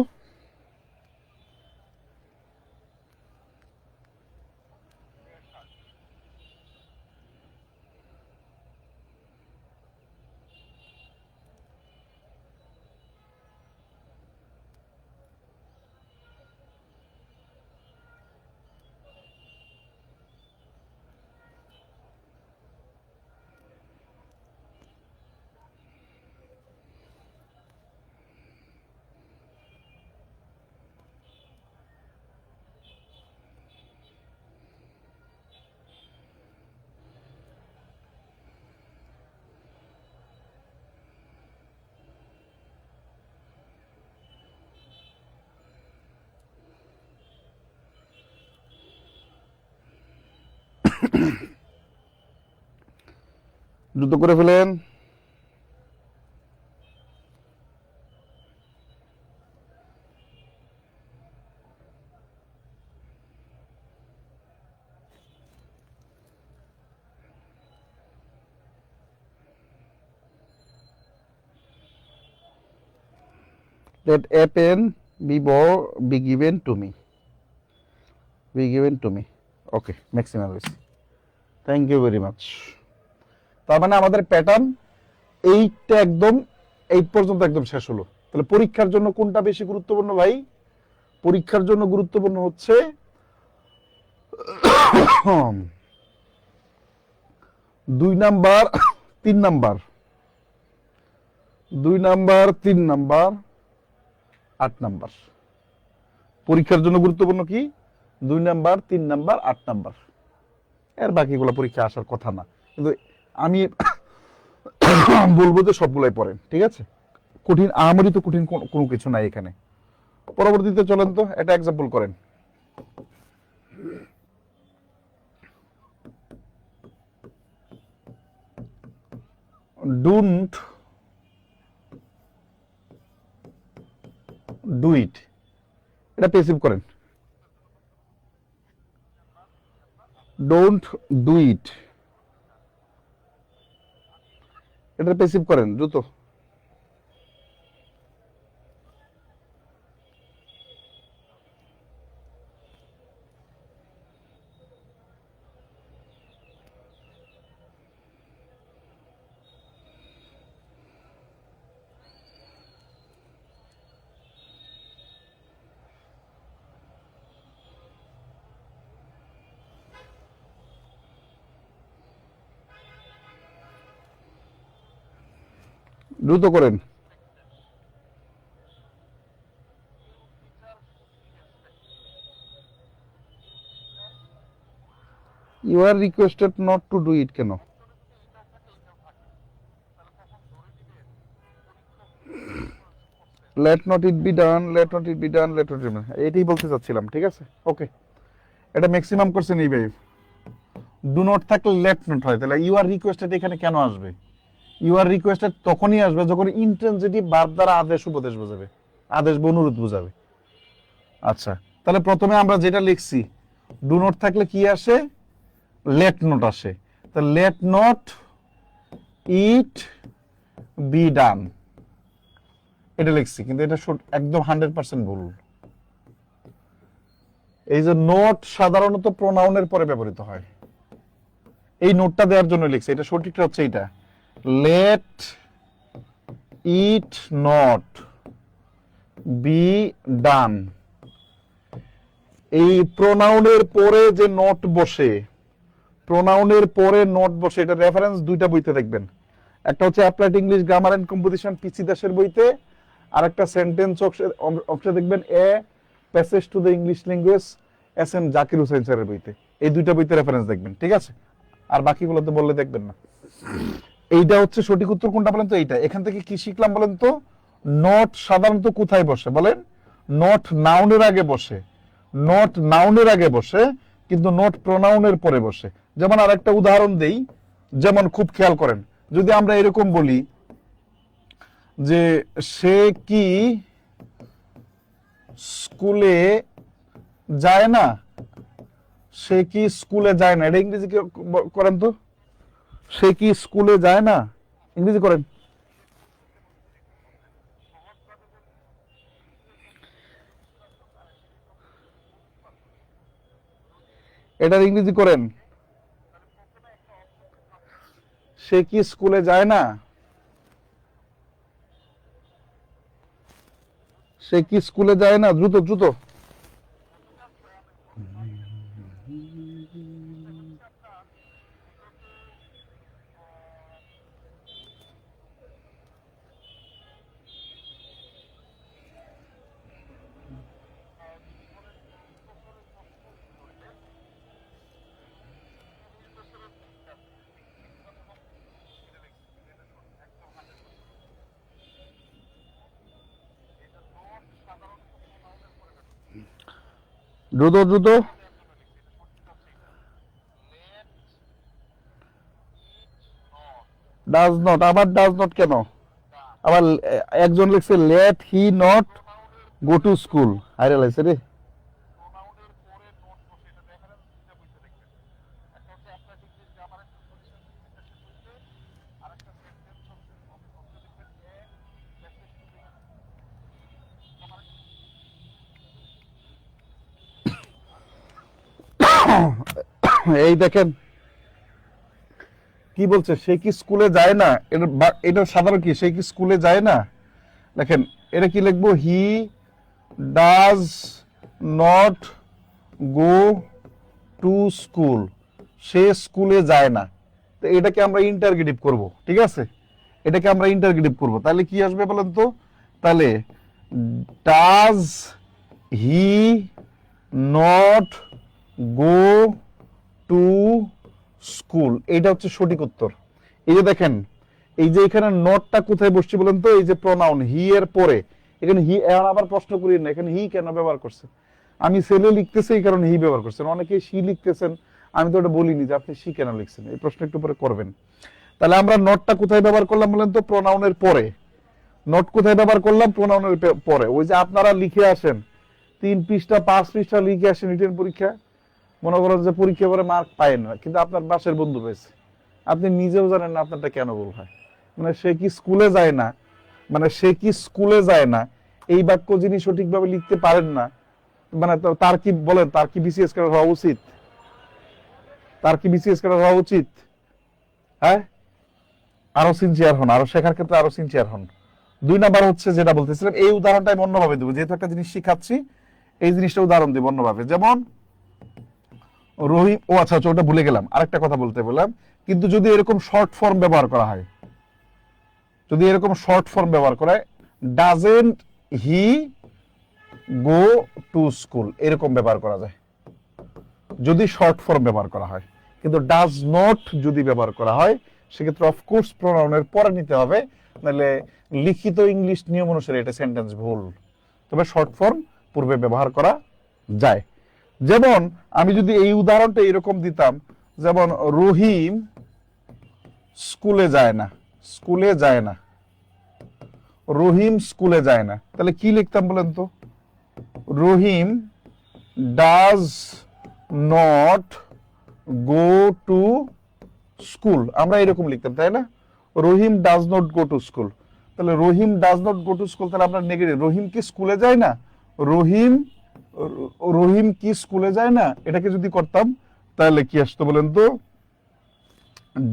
দ্রুত করে ফেলেন। Let a pen be given to me. Be given to me. Okay, maximum is. Thank you very much. তার মানে আমাদের প্যাটার্ন এইটা একদম এই পর্যন্ত একদম শেষ হলো। তাহলে পরীক্ষার জন্য কোনটা বেশি গুরুত্বপূর্ণ ভাই? পরীক্ষার জন্য গুরুত্বপূর্ণ হচ্ছে 2 number 3 number, 2 number 3 number 8 number. পরীক্ষার জন্য গুরুত্বপূর্ণ কি? 2 নাম্বার 3 নাম্বার 8 নাম্বার। এর বাকিগুলো পরীক্ষা আসার কথা না, কিন্তু আমি বলবো যে সবগুলাই পড়েন, ঠিক আছে? কঠিন আমারই তো কঠিন কোনো কিছু নাই এখানে। পরবর্তীতে চলেন তো একটা এক্সাম্পল করেন। ডোন্ট ডু ইট, এটা পেসিভ করেন। ডোন্ট ডু ইট, এটা পেসিভ করেন দ্রুত। দ্রুত করেন। You are requested not to do it, কেন? Let not it be done, let not it be done, let not এটাই বলতে চাচ্ছিলাম, ঠিক আছে? ওকে, এটা ম্যাক্সিমাম করছেন এই ভাই। ডু নট থাকলে লেট নট হয়, তাহলে ইউ আর রিকোয়েস্টেড এখানে কেন আসবে? ইউ আর রিকোয়েস্টেড তখনই আসবে যখন ইন্ট্রানজিটিভ ভার্ব দ্বারা আদেশ উপদেশ বোঝাবে, আদেশ বা অনুরোধ বোঝাবে। আচ্ছা, তাহলে প্রথমে আমরা যেটা লিখছি, ডু নট থাকলে কি আসে? লেট নট আসে। তাহলে late not it be done, এটা লিখছি, কিন্তু এটা একদম 100% ভুল। এই যে নোট সাধারণত প্রোনাউনের পরে ব্যবহৃত হয়, এই নোটটা দেওয়ার জন্য লিখছি। এটা সঠিকটা হচ্ছে এইটা, let it not be done. এই প্রোনাউনের পরে যে নোট বসে, প্রোনাউনের পরে নোট বসে, এটা রেফারেন্স দুইটা বইতে দেখবেন। একটা হচ্ছে applied English grammar and composition PC দাসের বইতে, আর একটা সেন্টেন্স অপশন দেখবেন a passage to the English language S M Zakir Hussain স্যারের বইতে। এই দুইটা বইতে রেফারেন্স দেখবেন, ঠিক আছে? আর বাকিগুলো তো বললে দেখবেন না। এইটা হচ্ছে সঠিক উত্তর কোনটা বলেন তো? এইটা। এখান থেকে কি শিখলাম বলেন তো? নট সাধারণত কোথায় বসে বলেন? নট নাউনের আগে বসে, নট নাউনের আগে বসে, কিন্তু নট প্রোনাউনের পরে বসে। যেমন আর একটা উদাহরণ দেই, যেমন খুব খেয়াল করেন, যদি আমরা এরকম বলি যে সে কি স্কুলে যায় না, সে কি স্কুলে যায় না, এটা ইংরেজি করেন তো? সে কি স্কুলে যায় না, ইংরেজি করেন। এটার ইংরেজি করেন। সে কি স্কুলে যায় না, সে কি স্কুলে যায় না, দ্রুত দ্রুত। দ্রুত দ্রুত। ডাজ নট, আবার ডাজ নট কেন? আবার একজন লিখছে let he not go to school, আরে লাইছে রে। এই দেখেন কি বলছে, সে কি স্কুলে যায় না, এটা সাধারণ কি, সে কি স্কুলে যায় না। দেখেন এটা কি লিখবো, he does not go to school, সে স্কুলে যায় না। তো এটাকে আমরা ইন্টারগেটিভ করব, ঠিক আছে? এটাকে আমরা ইন্টারগেটিভ করব, তাহলে কি আসবে বলেন তো? তাহলে does he not go to school, এইটা হচ্ছে সঠিক উত্তর। এই যে দেখেন, এই যে এখানে নটটা কোথায় বসছে বলেন তো? এই যে প্রনাউন হি এর পরে, এখানে হি। এখন আবার প্রশ্ন করি না, এখানে হি কেন ব্যবহার করছে? আমি ছেলে লিখতেছি এই কারণে হি ব্যবহার করছেন, অনেকে সি লিখতেছেন, আমি তো ওটা বলিনি যে আপনি সি কেন লিখছেন। এই প্রশ্ন একটু পরে করবেন। তাহলে আমরা নটটা কোথায় ব্যবহার করলাম বলেন তো? প্রনাউনের পরে। নট কোথায় ব্যবহার করলাম? প্রনাউনের পরে। ওই যে আপনারা লিখে আসেন 3 পৃষ্ঠা 5 পৃষ্ঠা লিখে আসেন রিটেন পরীক্ষা, মনে করেন যে পরীক্ষা করে মার্ক পায় না, কিন্তু আপনার বাসের বন্ধু পেয়েছে, আপনি নিজেও জানেন না আপনারটা কেন ভুল হয়। মানে সে কি স্কুলে যায় না, মানে সে কি স্কুলে যায় না, এই বাক্য যিনি সঠিকভাবে লিখতে পারেন না, মানে তার কি বলেন, তার কি বিসিএস ক্যাডার হওয়া উচিত? তার কি বিসিএস ক্যাডার হওয়া উচিত? হ্যাঁ, আরো সিনসিয়ার হন, আরো শেখার ক্ষেত্রে আরো সিনসিয়ার হন। 2 নাম্বার হচ্ছে যেটা বলতেছিলাম, এই উদাহরণটা আমি অন্যভাবে দেবো, যেহেতু একটা জিনিস শিখাচ্ছি এই জিনিসটা উদাহরণ দেবো অন্যভাবে। যেমন রহিম, ও আচ্ছা আচ্ছা, ওটা ভুলে গেলাম, আরেকটা কথা বলতে বললাম। কিন্তু যদি এরকম শর্ট ফর্ম ব্যবহার করা হয়, যদি এরকম শর্ট ফর্ম ব্যবহার করা হয়, doesn't he go to school, এরকম ব্যবহার করা যায় যদি শর্ট ফর্ম ব্যবহার করা হয়। কিন্তু ডাজ নট যদি ব্যবহার করা হয়, সেক্ষেত্রে অফকোর্স প্রোনাউনের পরে নিতে হবে, নাহলে লিখিত ইংলিশ নিয়ম অনুসারে এটা সেন্টেন্স ভুল, তবে শর্ট ফর্ম পূর্বে ব্যবহার করা যায়। যেমন আমি যদি এই উদাহরণটা এরকম দিতাম, যেমন রহিম স্কুলে যায় না, স্কুলে যায় না, রহিম স্কুলে যায় না, তাহলে কি লিখতাম বলেন তো? Rahim does not go to school, আমরা এরকম লিখতাম, তাই না? Rahim does not go to school, তাহলে Rahim does not go to school, তাহলে আমরা নেগেটিভ, রহিম কি স্কুলে যায় না, রহিম রহিম কি স্কুলে যায় না, এটাকে যদি করতাম তাহলে কি আসতো বলেন তো?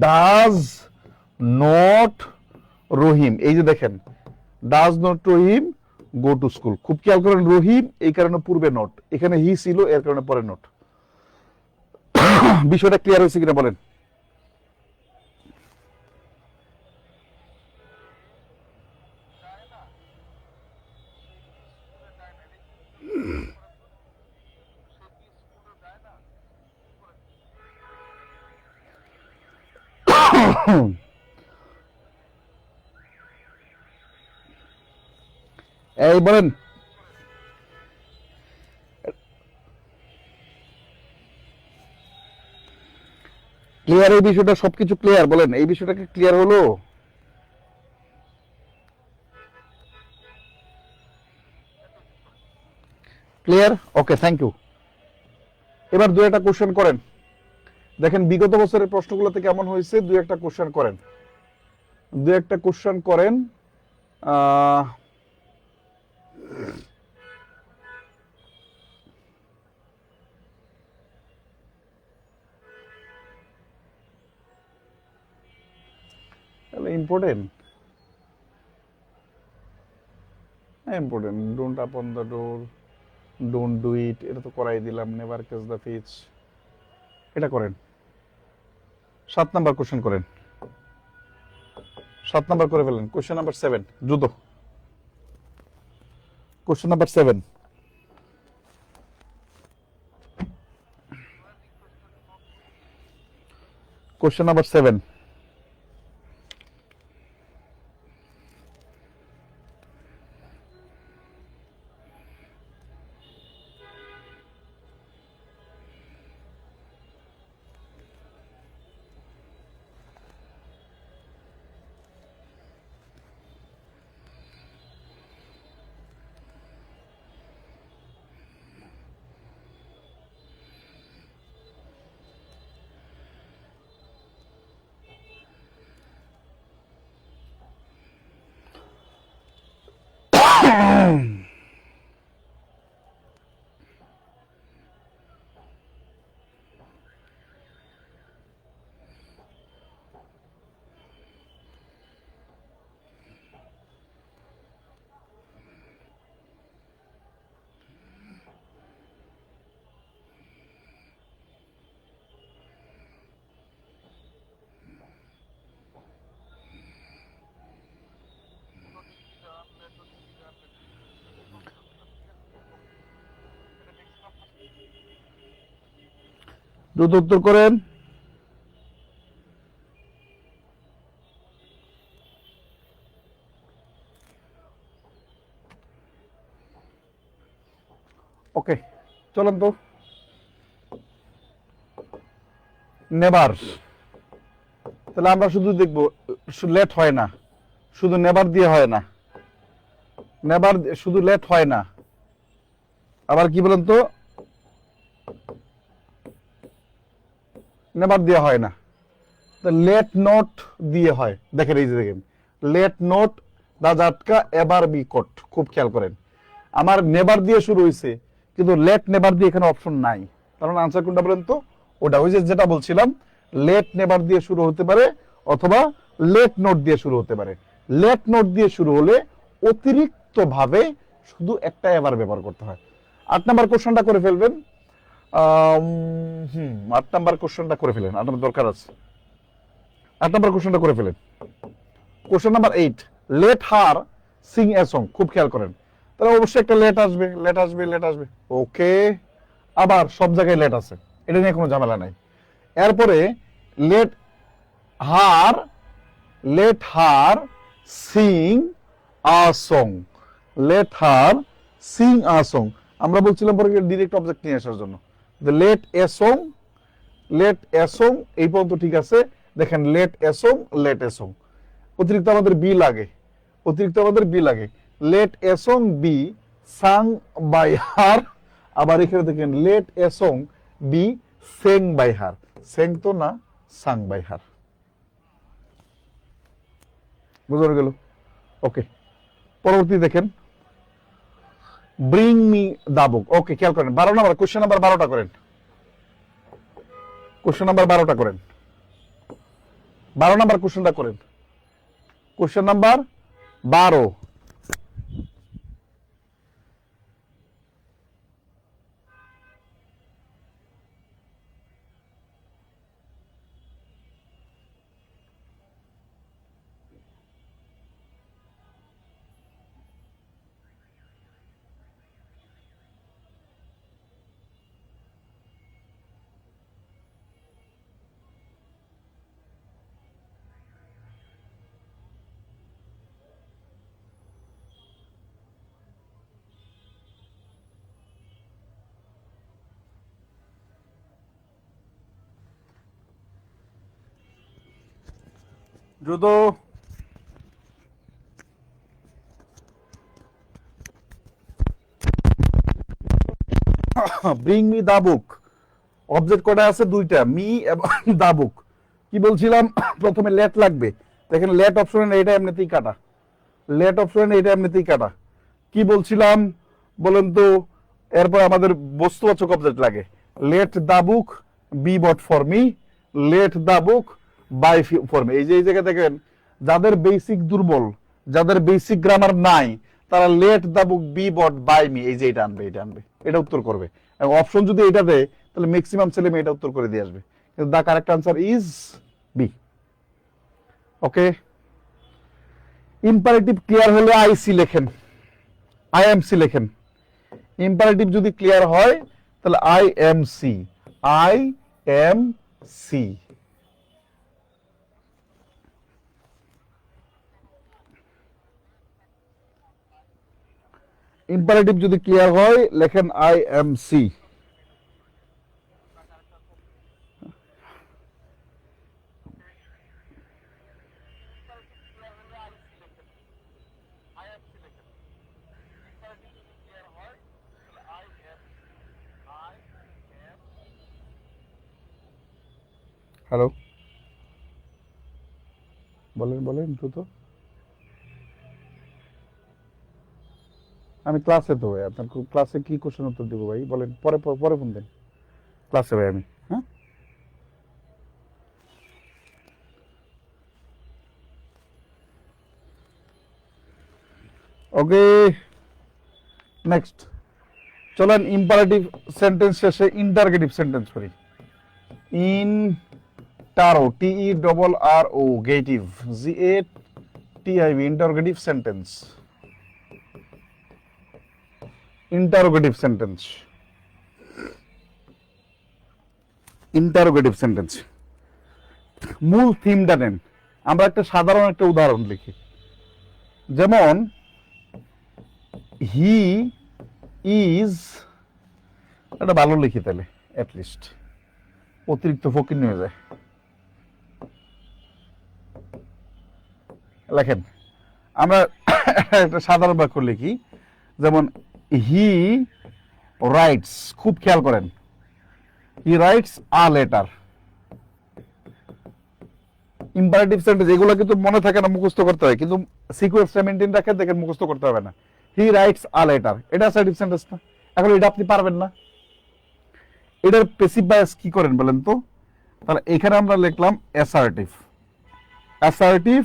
ডাজ নট রহিম, এই যে দেখেন does not Rahim go to school, খুব খেয়াল করেন রহিম এই কারণে পূর্বে নোট, এখানে হি ছিল এর কারণে পরে নোট। বিষয়টা ক্লিয়ার হয়েছে কিনা বলেন? এই বলেন, ক্লিয়ার এই বিষয়টা? সবকিছু ক্লিয়ার? বলেন এই বিষয়টাকে ক্লিয়ার হলো? ক্লিয়ার? Okay, thank you. এবার দু একটা কোশ্চেন করেন, দেখেন বিগত বছরের প্রশ্নগুলোতে কেমন হয়েছে, দু একটা কোশ্চেন করেন, দু একটা কোশ্চেন করেন। Important important, don't upon the door, don't do it, এটা তো করাই দিলাম, নেভার ক্যাচ দ্য ফিচ, এটা করেন। 7 নাম্বার কোশ্চেন করেন, 7 নাম্বার করে ফেলেন। কোশ্চেন নাম্বার 7, জুতো। Question number 7, question number 7। দ্রুত উত্তর করেন। ওকে, চলেন তো। নেভার, তাহলে আমরা শুধু দেখবো লেট হয় না, শুধু নেভার দিয়ে হয় না, নেভার শুধু লেট হয় না, আবার কি বলেন তো? নেভার দিয়ে হয় না, লেট নোট দিয়ে হয়। দেখেন এই যে দেখেন, লেট নোট রাজাটকা এবার বি কোট, খুব খেয়াল করেন, আমার নেভার দিয়ে শুরু হয়েছে কিন্তু লেট নেভার দিয়ে এখানে অপশন নাই, কারণ আনসার কোনটা বলেন তো? ওটা, ওই যে যেটা বলছিলাম, লেট নেভার দিয়ে শুরু হতে পারে অথবা লেট নোট দিয়ে শুরু হতে পারে। লেট নোট দিয়ে শুরু হলে অতিরিক্ত ভাবে শুধু একটা এবার ব্যবহার করতে হয়। 8 নাম্বার কোশ্চেনটা করে ফেলবেন। 8 নাম্বার কোশ্চেনটা করে ফেলেন, 8 নাম্বার দরকার আছে, 8 নাম্বার কোশ্চেনটা করে ফেলেন। Question number 8, late her Singh a song, খুব খেয়াল করেন, তাহলে অবশ্যই একটা লেট আসবে, লেট আসবে, লেট আসবে। ওকে, আবার সব জায়গায় লেট আছে, এটা নিয়ে কোনো ঝামেলা নাই। এরপরে let her sing a song, let her sing a song. আমরা বলছিলাম পরে ডিরেক্ট অবজেক্ট নিয়ে আসার জন্য, let a song, let a song এই পর্যন্ত ঠিক আছে। দেখেন let a song, let a song, অতিরিক্ত আমাদের বি লাগে, অতিরিক্ত আমাদের বি লাগে। Let a song be sang by her, আবার এখানে দেখেন লেট এ সং বি সেং বাই হার, সেং তো না, সাং বাই হার। বুঝা গেল? ওকে, পরবর্তী দেখেন ব্রিং মি দা বুক। ওকে, খেয়াল করেন 12 নাম্বার কোশ্চেন, নাম্বার 12টা করেন, কোশ্চেন নাম্বার 12টা করেন, 12 নাম্বার কোশ্চেনটা করেন, কোশ্চেন নাম্বার 12। দ্রুত bring me the book. Object কটা আছে? দুইটা, মি এবং দা বুক। কি বলছিলাম? প্রথমে লেট লাগবে, দেখেন লেট অপশন এইটা এমনিতেই কাটা, লেট অপশন এইটা এমনিতেই কাটা। কি বলছিলাম বলেন তো? এরপর আমাদের বস্তুবাচক অবজেক্ট লাগে, let the book be bought for me, let the book buy for me. এই যে এই জায়গায় দেখেন যাদের বেসিক দুর্বল, যাদের বেসিক গ্রামার নাই, তারা let the book be bought by me, এই যে এটা আনবে, এটা আনবে, এটা উত্তর করবে। এবং অপশন যদি এটা দেয় তাহলে ম্যাক্সিমাম ছেলে মেয়ে এটা উত্তর করে দিয়ে আসবে। কিন্তু the correct answer is B. Okay, imperative clear হলে আইসি লেখেন, আই এম সি লেখেন। ইম্পারেটিভ যদি ক্লিয়ার হয় তাহলে I M C, I M C. Imperative যদি ক্লিয়ার হয় লেখেন আই এম সি। হ্যালো, বলেন বলেন দ্রুত। আমি ক্লাসে তো ভাই, আপনার ক্লাসে কি কোশ্চেন উত্তর দিব ভাই? বলেন, পরে পরে ফোন দেন, ক্লাসে ভাই আমি। হ্যাঁ, ওকে, নেক্সট চলেন ইম্পারেটিভ সেন্টেন্স শেষে ইন্টারগেটিভ সেন্টেন্স করি। Intero, T E double R O, gative, G A T I V, interrogative sentence, interrogative sentence, interrogative sentence. মূল থিমটা নেন। আমরা একটা সাধারণ একটা উদাহরণ লিখি, যেমন হি ইজ, এটা ভালো লিখি তাহলে, অ্যাটলিস্ট অতিরিক্ত ফকির নিয়ে যায়। লেখেন, আমরা একটা সাধারণ বাক্য লিখি, যেমন হি রাইটস, খুব খেয়াল করেন, he writes a letter. Imperative sentence এগুলো কিন্তু মনে থাকে না, মুখস্থ করতে হয়, কিন্তু সিকোয়েন্সটা মেইনটেইন রাখেন, দেখেন মুখস্থ করতে হবে না। হি রাইটস আ লেটার, এটা অ্যাসার্টিভ সেন্টেন্স না? এখন এটা আপনি পারবেন না, এটার প্যাসিভ বায়াস কি করেন বলেন তো? তাহলে এখানে আমরা লিখলাম অ্যাসার্টিভ, অ্যাসার্টিভ,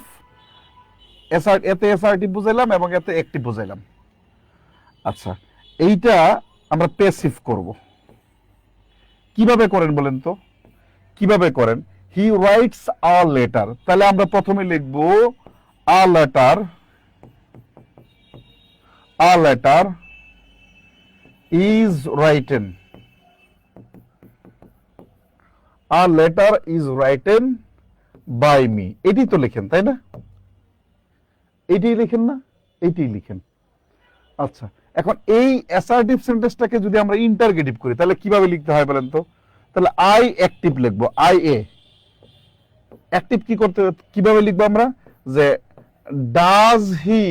এতে অ্যাসার্টিভ বুঝাইলাম এবং এতে অ্যাক্টিভ বুঝাইলাম। আচ্ছা, এইটা আমরা প্যাসিভ করব, কিভাবে করেন বলেন তো? কিভাবে করেন? হি রাইটস আ লেটার, তাহলে আমরা প্রথমে লিখব a letter, a letter is written, a letter is written by me, এটি তো লিখেন তাই না? এইটাই লিখেন না, এইটাই লিখেন। আচ্ছা, এখন এই অ্যাসার্টিভ সেন্টেন্সটাকে যদি আমরা ইন্টারগেটিভ করি তাহলে কিভাবে লিখতে হয় বলেন তো? তাহলে আই অ্যাক্টিভ লিখবো, আই এ অ্যাক্টিভ কি করতে, কিভাবে লিখবো আমরা? যে does he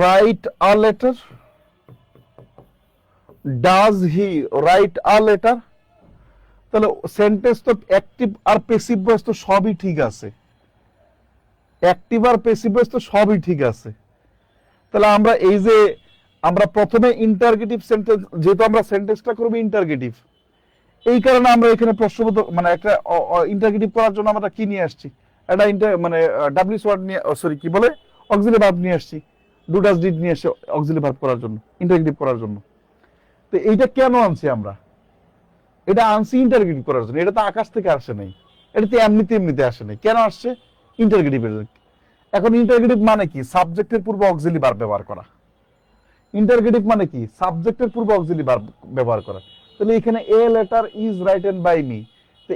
write a letter, does he write a letter. তাহলে সেন্টেন্স তো অ্যাক্টিভ আর প্যাসিভ ভয়েস তো সবই ঠিক আছে, অ্যাক্টিভ আর প্যাসিভ ভয়েস তো সবই ঠিক আছে। তাহলে আমরা এই যে আমরা প্রথমে ইন্টারগেটিভ সেন্টেন্স, যেহেতু আমরা সেন্টেন্সটা করবো ইন্টারগেটিভ, এই কারণে আমরা এখানে প্রশ্নবোধক মানে একটা ইন্টারগেটিভ করার জন্য আমরা কি নিয়ে আসছি, একটা মানে ডাব্লিউএস ওয়ার্ড নিয়ে, সরি কি বলে, অক্সিলারি ভার্ব নিয়ে আসছি, ডু ডাজ ডিড নিয়ে আসছি অক্সিলারি ভার্ব করার জন্য, ইন্টারগেটিভ করার জন্য। তো এইটা কেন আনছি আমরা? এটা আনছি ইন্টারগেটিভ করার জন্য, এটা তো আকাশ থেকে আসে নাই, এটা তো এমনিতে এমনিতে আসে নাই। কেন আসছে? ইন্টারগেটিভের। এখন ইন্টারগেটিভ মানে কি? সাবজেক্টের পূর্বে অক্সিলারি ভার্ব ব্যবহার করা। ইন্টারগেটিভ মানে কি? সাবজেক্টের পূর্বে অক্সিলারি ভার্ব ব্যবহার করা। তাহলে এখানে a letter is written by me, তো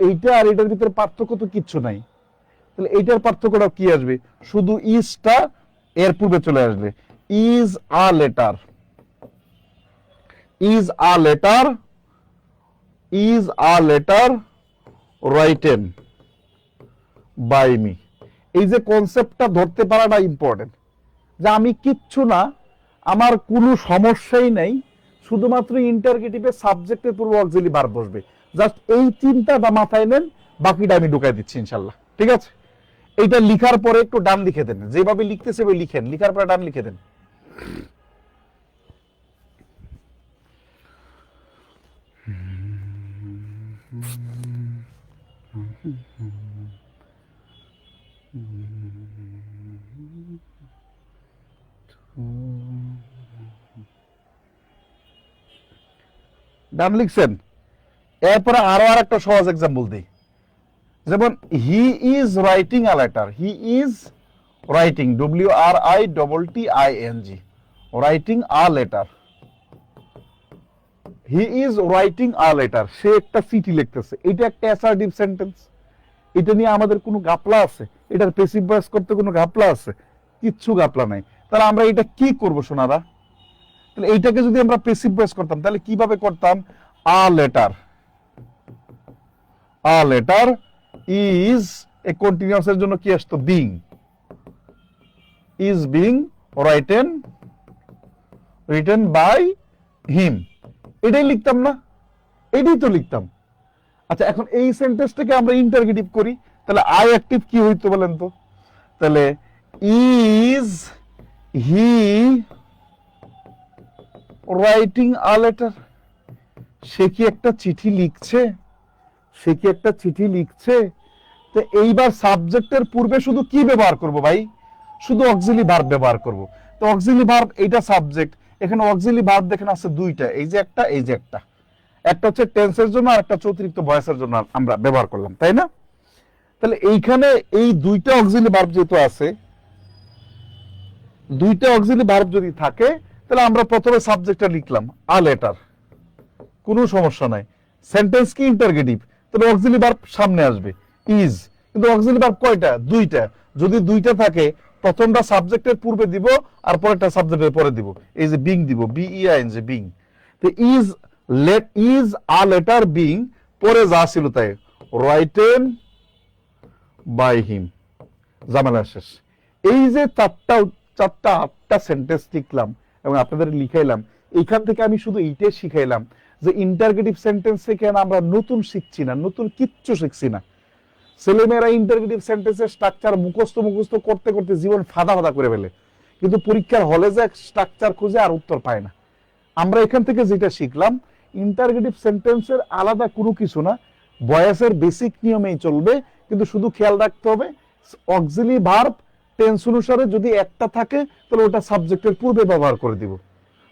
এইটা আর এটার ভিতরে পার্থক্য তো কিচ্ছু নাই। তাহলে এইটার পার্থক্যটা কি আসবে? শুধু ইজটা এর পূর্বে চলে আসবে। Is a letter, is a letter, is a letter written by me. এই যে কনসেপ্টটা ধরতে পারাটা ইম্পর্টেন্ট, যে আমি কিচ্ছু না, আমার কোনো সমস্যাই নাই, শুধুমাত্র ইন্টারগেটিভে সাবজেক্টের পূর্বে অক্সিলারি ভার্ব বসবে। জাস্ট এই চিন্তাটা মাথায় নেন, বাকিটা আমি ঢুকাই দিচ্ছি ইনশাল্লাহ, ঠিক আছে? এইটা লিখার পরে একটু ডান লিখে দেন, যেভাবে লিখতেছে ওই লিখেন, লিখার পরে ডান লিখে দেন। ডান লিখছেন? এরপরে আরো আর একটা সহজ এক্সাম্পল দিই, যেমন he is writing a letter, he is writing, WRITTING, writing a letter, he is writing a letter, সে একটা চিঠি লিখতেছে। এটা একটা অ্যাসার্টিভ সেন্টেন্স, এটা নিয়ে আমাদের কোনো গাপলা আছে? এটার প্যাসিভ ভয়েস করতে কোনো গাপলা আছে? কিচ্ছু গাপলা নাই। তাহলে আমরা এটা কি করব সোনারা? তাহলে এইটাকে যদি আমরা প্যাসিভ ভয়েস করতাম তাহলে কিভাবে করতাম? A letter, a letter is a continuous এর জন্য কি আসতো? Being, is being written by him. এটাই লিখতাম না? এটাই তো লিখতাম। আচ্ছা, এখন এই সেন্টেন্সটাকে আমরা ইন্টারগেটিভ করি, তাহলে আই অ্যাক্টিভ কি হইতো বলেন তো? তাহলে is he writing a letter, সে কি একটা চিঠি লিখছে, সে কি একটা চিঠি লিখছে। তো এইবার সাবজেক্টের পূর্বে শুধু কি ব্যবহার করব ভাই? শুধু অক্সিলারি ভার্ব ব্যবহার করব। তো অক্সিলারি ভার্ব, এইটা সাবজেক্ট, এখানে অক্সিলারি ভার্ব দেখেন আছে দুইটা, এই যে একটা, এই যে একটা, একটা হচ্ছে টেন্সের জন্য আর একটা হচ্ছে অতিরিক্ত ভয়েসের জন্য আমরা ব্যবহার করলাম, তাই না? তাহলে এইখানে এই দুইটা অক্সিলারি ভার্ব যেহেতু আছে, দুইটা অক্সিলারি ভার্ব যদি থাকে তাহলে আমরা প্রথমে সাবজেক্টটা লিখলাম আ লেটার, কোনো সমস্যা নাই। সেন্টেন্স কি? ইন্টারগেটিভ, তাহলে অক্সিলারি ভার্ব সামনে আসবে ইজ, কিন্তু অক্সিলারি ভার্ব কয়টা? দুইটা। যদি দুইটা থাকে প্রথমটা সাবজেক্টের পূর্বে দিব আর পরেরটা সাবজেক্টের পরে দিব, এই যে বিং দিব, BEING, বিং। তো ইজ আ লেটার বিং, পরে যা ছিল তাই, রাইটেন বাই হিম, ঝামেলা শেষ। এই যে আটটা সেন্টেন্স লিখলাম এবং আপনাদের লিখাইলাম, এইখান থেকে আমি শুধু এইটাই শিখাইলাম যে ইন্টারগেটিভ সেন্টেন্স থেকে আমরা নতুন শিখছি না, নতুন কিচ্ছু শিখছি না। ছেলেমেয়েরা ইন্টারগেটিভ সেন্টেন্সের স্ট্রাকচার মুখস্থ করতে করতে জীবন ফাদা ফাদা করে ফেলে, কিন্তু পরীক্ষার হলে যে স্ট্রাকচার খুঁজে আর উত্তর পায় না। আমরা এখান থেকে যেটা শিখলাম, ইন্টারগেটিভ সেন্টেন্সের আলাদা কোনো কিছু না, ভয়েসের বেসিক নিয়মেই চলবে, কিন্তু শুধু খেয়াল রাখতে হবে অক্সিলারি ভার্ব টেন্স অনুসারে যদি একটা থাকে তাহলে ওটা সাবজেক্টের পূর্বে ব্যবহার করে দিব,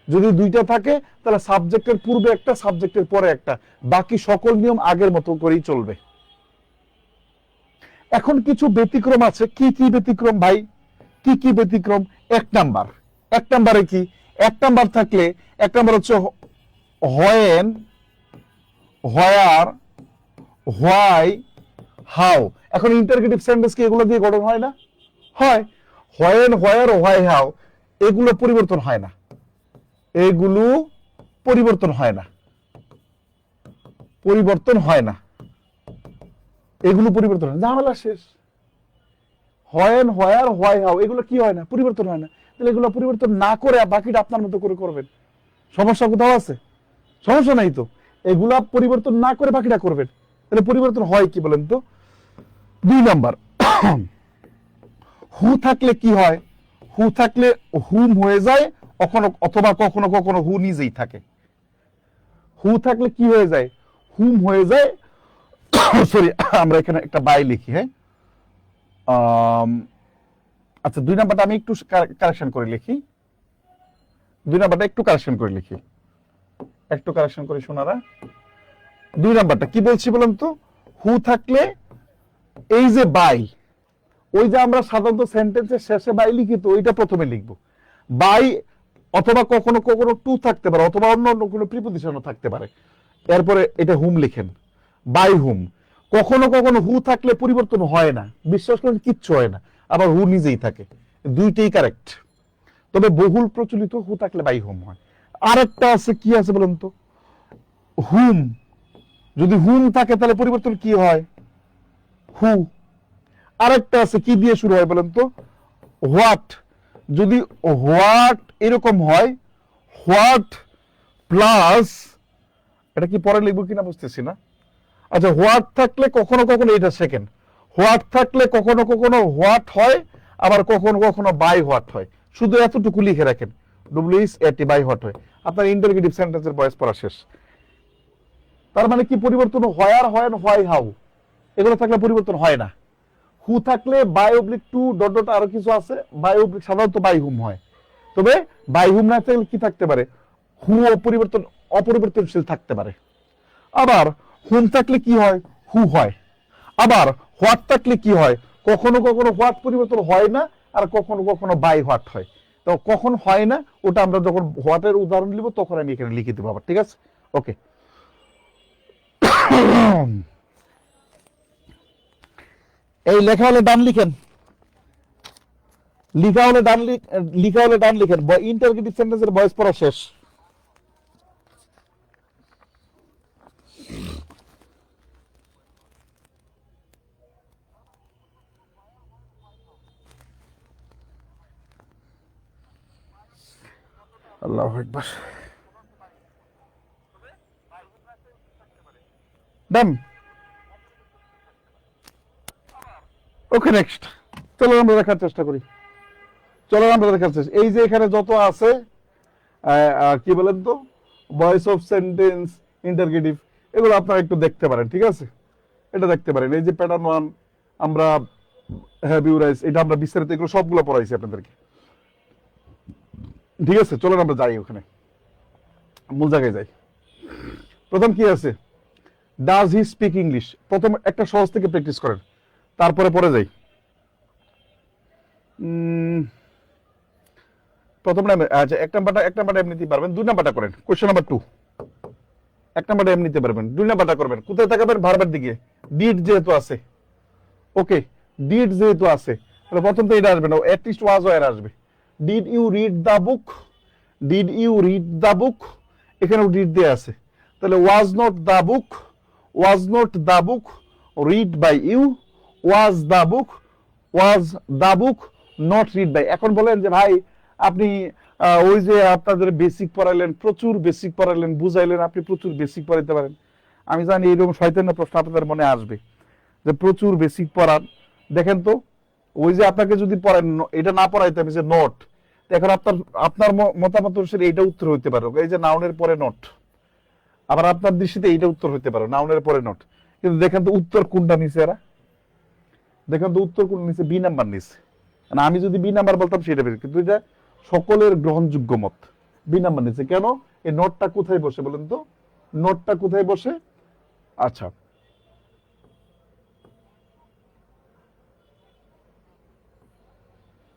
যদি দুইটা থাকে তাহলে সাবজেক্টের পূর্বে একটা, সাবজেক্টের পরে একটা, বাকি সকল নিয়ম আগের মতো করেই চলবে। এখন কিছু ব্যতিক্রম আছে। কি কি ব্যতিক্রম ভাই? কি কি ব্যতিক্রম? এক নাম্বারে কি? এক নাম্বার থাকলে, এক নাম্বার হচ্ছে হোয়েন, হোয়ার, হোয়াই, হাউ। এখন ইন্টারগেটিভ সেন্টেন্স কি এগুলো দিয়ে গঠন হয় না? হয়। হোয়েন, হোয়ার, হোয়াই, হাউ এগুলো পরিবর্তন হয় না, এগুলো পরিবর্তন হয় না, পরিবর্তন হয় না, এগুলো পরিবর্তন হয় না, ঝামেলা শেষ। হোয়েন, হোয়ার, হোয়াই, হাউ এগুলো কি হয় না? পরিবর্তন হয় না। তাহলে এগুলো পরিবর্তন না করে বাকিটা আপনার মতো করে করবেন। সমস্যা কোথাও আছে? সমস্যা নাই তো। এগুলা পরিবর্তন না করে বাকিটা করবেন, তাহলে পরিবর্তন হয় কি বলেন তো? 2 নাম্বার, হু থাকলে কি হয়? হু থাকলে হুম হয়ে যায়, অথবা কখনো কখনো হু নিজেই থাকে। হু থাকলে কি হয়ে যায়? হুম হয়ে যায়। সরি, আমরা এখানে একটা বাই লিখি, হ্যাঁ। আচ্ছা, 2 নাম্বারটা আমি একটু কারেকশন করে লিখি। 2 নাম্বারটা একটু কারেকশন করে লিখি, একটু কারেকশন করি শোনারা। 2 নাম্বারটা কি বলছি বলেন তো? হু থাকলে এই যে বাই, ওই যে আমরা সাধারণত সেন্টেন্সের শেষে বাই লিখি, তো ওইটা প্রথমে লিখবো বাই, অথবা কখনো কখনো টু থাকতে পারে, অথবা অন্য অন্য কোনো প্রিপোজিশনও থাকতে পারে। এরপরে এটা হুম লিখেন, বাই হুম। কখনো কখনো হু থাকলে পরিবর্তন হয় না, বিশ্বাস করেন কিচ্ছু হয় না, আবার হু নিজেই থাকে, দুইটাই কারেক্ট। তবে বহুল প্রচলিত হু থাকলে বাই হুম হয়। আরেকটা আছে, কি আছে বলেন তো? হুম, যদি হুম থাকে তাহলে পরিবর্তন কি হয়? হু। আরেকটা আছে, কি দিয়ে শুরু হয় বলেন তো? হোয়াট। যদি হোয়াট এরকম হয়, হোয়াট প্লাস, এটা কি পরে লিখবো কিনা বুঝতেছি না। আচ্ছা, হোয়াট থাকলে কখনো কখনো এটা সেকেন্ড, হোয়াট থাকলে কখনো কখনো হোয়াট হয়, আবার কখনো কখনো বাই হোয়াট হয়। শুধু এতটুকু লিখে রাখেন, ডব্লিউএস এটি বাই হোয়াট হয়। আপনার ইন্টারগেটিভ সেন্টেন্সের ভয়েস পড়া শেষ। তার মানে কি পরিবর্তন হয়? আর হয় হোয়াই, হাউ এগুলো থাকলে পরিবর্তন হয় না। হু থাকলে by oblique to dot dot আরো কিছু আছে, বাই অবলিক সাধারণত বাই হুম হয়। তবে বাই হুম না থাকলে কি থাকতে পারে? হু পরিবর্তন, অপরিবর্তনশীল থাকতে পারে। আবার হুম থাকলে কি হয়? হু হয়। আবার হোয়াট থাকলে কি হয়? কখনো কখনো হোয়াট পরিবর্তন হয় না, আর কখনো কখনো বাই হোয়াট হয়। তো কখন হয় না ওটা আমরা যখন হোয়াটের উদাহরণ নিব তখন আমি এখানে লিখে দেবো আবার, ঠিক আছে? ওকে। এই লেখা হলে ডান লিখেন, লিখা হলে ডান লিখা হলে ডান লিখেন। ইন্টারগেটিভ সেন্টেন্সের ভয়েস পড়া শেষ। আল্লাহু আকবার। ডান। ওকে, নেক্সট। চলো আমরা দেখার চেষ্টা করি, চলো আমরা দেখার চেষ্টা। এই যে এখানে যত আছে, কি বলেন তো, ভয়েস অফ সেন্টেন্স, ইন্টারগেটিভ, এগুলো আপনারা একটু দেখতে পারেন, ঠিক আছে? এটা দেখতে পারেন। এই যে প্যাটার্ন 1 আমরা হ্যাভ ইউ রাইস, এটা আমরা বিস্তারিত এগুলো সবগুলো পড়াইছি আপনাদেরকে, ঠিক আছে? চলেন আমরা যাই, ওখানে মূল জায়গায় যাই। প্রথম কি আছে? Does he speak English. প্রথম একটা সহজ থেকে প্র্যাকটিস করেন, তারপরে পরে যাই। প্রথম নাম্বার, আচ্ছা, এক নাম্বারটা এমনিতে পারবেন। 2 নাম্বারটা করেন, কোশ্চেন নাম্বার 2। 1 নাম্বারটা এমনিতে পারবেন, 2 নাম্বারটা করবেন। কোথায় তাকাবেন? ভার্বের দিকে। ডিড যেহেতু আছে, ওকে, ডিড যেহেতু আছে, তাহলে প্রথম তো এটা আসবে না, অ্যাট লিস্ট ওয়াজ ওয়্যার আসবে। Did you read the book, did you read the book, এখানেও ডিড দিয়ে আছে, তাহলে was not the book, was not the book read by you, was the book, was the book not read by. এখন বলেন যে ভাই আপনি ওই যে আপনাদের বেসিক পড়াইলেন, প্রচুর বেসিক পড়াইলেন, বুঝাইলেন, আপনি প্রচুর বেসিক পড়াইতে পারেন। আমি জানি এইরকম শয়তানের প্রশ্ন আপনাদের মনে আসবে যে প্রচুর বেসিক পড়ান। দেখেন তো, ওই যে আপনাকে যদি পড়ান, এটা না পড়াইতে আমি যে নোট, এখন আপনার আপনার মতামত অনুসারে এইটা উত্তর হইতে পারে, এই যে নাউনের পরে নোট। আবার আপনার দৃষ্টিতে এইটা উত্তর হইতে পারে, নাউনের পরে নোট। কিন্তু দেখেন তো উত্তর কোনটা নিছে এরা, দেখেন তো উত্তর কোন নিছে? বি নাম্বার নিছে। আমি যদি বি নাম্বার বলতাম সেটা বেশি, কিন্তু এটা সকলের গ্রহণযোগ্য মত, বি নাম্বার নিচ্ছে। কেন? এই নোটটা কোথায় বসে বলেন তো? নোটটা কোথায় বসে? আচ্ছা,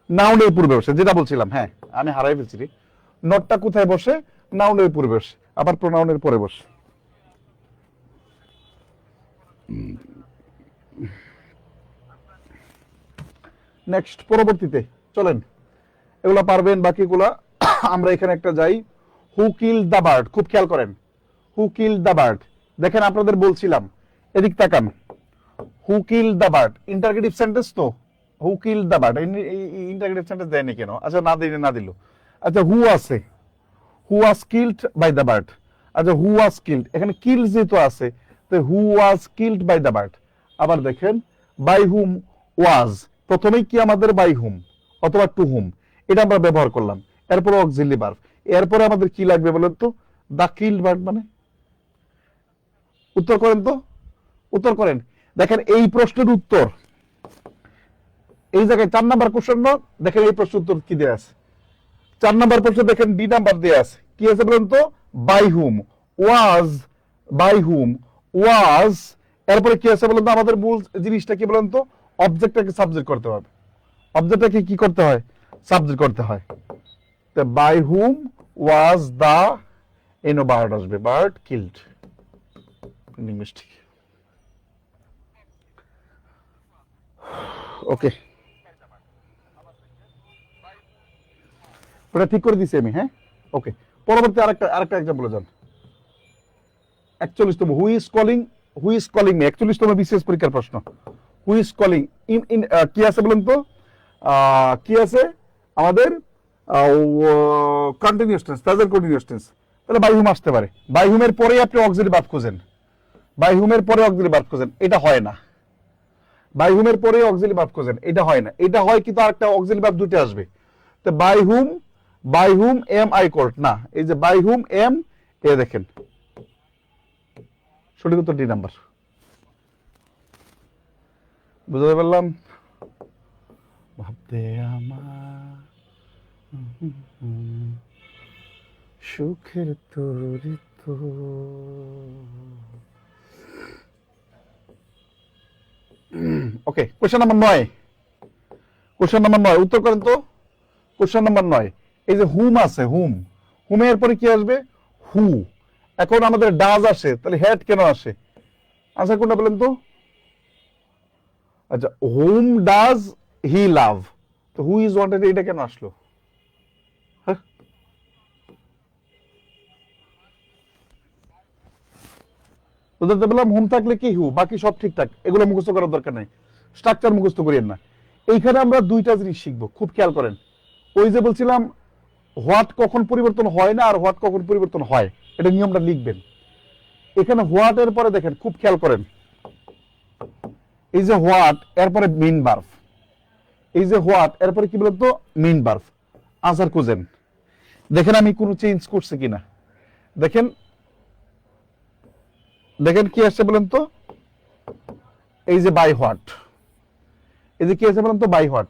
নাউনের পূর্বে বসে, যেটা বলছিলাম। হ্যাঁ, আমি হারাই ফেলছি। নোটটা কোথায় বসে? নাউনের পূর্বে বসে, আবার প্রোনাউনের পরে বসে। নেক্সট পরবর্তীতে চলেন, এগুলা পারবেন বাকিগুলা। আমরা এখানে একটা যাই, হু কিল দ্য বার্ড, খুব খেয়াল করেন, হু কিল দ্য বার্ড। দেখেন আপনাদের বলছিলাম, এদিক তাকান, who kill the bird interrogative sentence তো, who kill the bird interrogative sentence দেয়নি কেন? আচ্ছা না দিলে না দিল। আচ্ছা হু আছে, who was killed by the bird. আচ্ছা হু ওয়াজ কিল্ড, এখানে কিল যেহেতু আছে তো who was killed by the bird. আবার দেখেন বাই হুম ওয়াজ, প্রথমেই কি আমাদের বাই হুম অথবা টু হুম, এটা আমরা ব্যবহার করলাম। এরপরে অক্সিলারি ভার্ব, এরপরে আমাদের কি লাগবে বলেন তো? দা কিল্ড বার্ড মানে। উত্তর করেন তো, উত্তর করেন। দেখেন এই প্রশ্নের উত্তর এই জায়গায় 4 নাম্বার কোশ্চেন, দেখেন এই প্রশ্নের উত্তর কি দেয়া আছে। 4 নাম্বার প্রশ্ন দেখেন ডি নাম্বার দেয়া আছে, কি আছে বলেন তো? বাই হুম ওয়াজ, বাই হুম ওয়াজ, এরপরে কি আছে বলেন তো? আমাদের মূল জিনিসটা কি বলেন তো? অবজেক্টটাকে সাবজেক্ট করতে হবে, অবজেক্টটাকে কি করতে হয়? সাবজেক্ট করতে হয়। তো বাই হুম ওয়াজ দা, এনো বার্ড আসবে, বার্ড কিল্ড, মিস্টেক। ওকে, ওটা ঠিক করে দিছি আমি, হ্যাঁ ওকে। পরবর্তী আরেকটা এক্সাম্পল যান, 41তম, who is calling, who is calling me, 41তম বিসিএস পরীক্ষার প্রশ্ন। হু ইজ কলিং ইন কি আছে বলেন তো? কি আছে আমাদের? Continuous tense, present continuous tense. তাহলে বাই হুম আসতে পারে, বাই হুমের পরে আপনি অক্সিলারি ভার্ব খুঁজেন, বাই হুমের পরে অক্সিলারি ভার্ব খুঁজেন, এটা হয় না। বাই হুমের পরে অক্সিলারি ভার্ব খুঁজেন, এটা হয় না। এটা হয় কিন্তু আরেকটা অক্সিলারি ভার্ব দুটো আসবে। তো by whom am I caught না, এই যে বাই হুম এম, এ দেখেন সঠিক উত্তর ডি নাম্বার। বুঝতে পারলাম? ভাবতে আমার সুখের তরি তো। ওকে, কোশ্চেন নাম্বার 9, কোশ্চেন নাম্বার 9 উত্তর করেন তো। কোশ্চেন নাম্বার 9, এই যে হুম আছে, হুম, হুমের পরে কি আসবে? হু। এখন আমাদের ডাজ আসে, তাহলে হ্যাড কেন আসে? আনসার কোনটা বলেন তো? আচ্ছা হুম ডাজ হি লাভ, তো হু ইজ ওয়ান্টেড এটা কেন আসলো? হ্যাঁ, বুঝতে বললাম হুম থাকলে কি হু, বাকি সব ঠিকঠাক, এগুলো মুখস্থ করার দরকার নাই, স্ট্রাকচার মুখস্থ করিয়েন না। এইখানে আমরা দুইটা জিনিস শিখবো, খুব খেয়াল করেন। ওই যে বলছিলাম হোয়াট কখন পরিবর্তন হয় না আর হোয়াট কখন পরিবর্তন হয়, এটা নিয়মটা লিখবেন। এখানে হোয়াট এর পরে দেখেন, খুব খেয়াল করেন, এই যে হোয়াট এরপরে মেইন ভার্ব, এই যে হোয়াট এরপরে কি বলতো? Main verb. আনসার খুঁজেন, দেখেন আমি কোনো চেঞ্জ করছি কিনা। দেখেন, দেখেন কি আসছে বলেন তো? এই যে বাই হোয়াট, এই যে কি আছে বলেন তো? By what.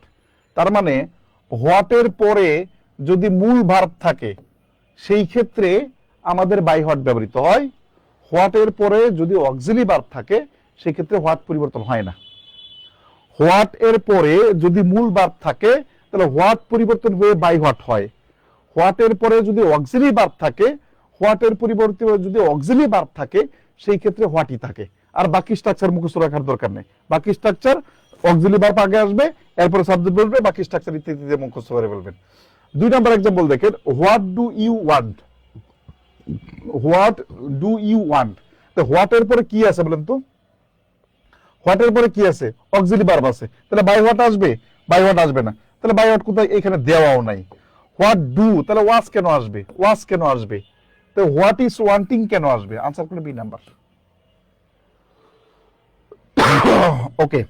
তার মানে হোয়াটের পরে যদি মূল ভার্ব থাকে সেই ক্ষেত্রে আমাদের বাই হোয়াট ব্যবহৃত হয়। হোয়াটের পরে যদি অক্সিলারি ভার্ব থাকে সেই ক্ষেত্রে হোয়াট পরিবর্তন হয় না। হোয়াট এর পরে যদি মূল ভার্ব থাকে তাহলে হোয়াট পরিবর্তন হয়ে বাই হোয়াট হয়। হোয়াট এর পরে যদি অক্সিলারি ভার্ব থাকে, হোয়াট এর পরিবর্তে যদি অক্সিলারি ভার্ব থাকে সেই ক্ষেত্রে হোয়াটই থাকে। আর বাকি স্ট্রাকচার মুখস্থ রাখার দরকার নেই, বাকি স্ট্রাকচার অক্সিলারি ভার্ব আগে আসবে, এরপরে সাবজেক্ট বলবে, বাকি স্ট্রাকচার ইত্যাদিতে মুখস্থ করে বলবেন। 2 নাম্বার एग्जांपल দেখেন, what do you want, what do you want. তো হোয়াট এর পরে কি আছে বলেন তো? হোয়াট এর পরে কি আছে? অক্সিলারি ভার্ব আছে, তাহলে বাই হোয়াট আসবে? বাই হোয়াট আসবে না। তাহলে বাই হোয়াট কোথায়? এখানে দেওয়াও নাই। হোয়াট ডু, তাহলে ওয়াজ কেন আসবে? ওয়াজ কেন আসবে? তো হোয়াট ইজ ওয়ান্টিং কেন আসবে? আনসার করলে B number. Okay,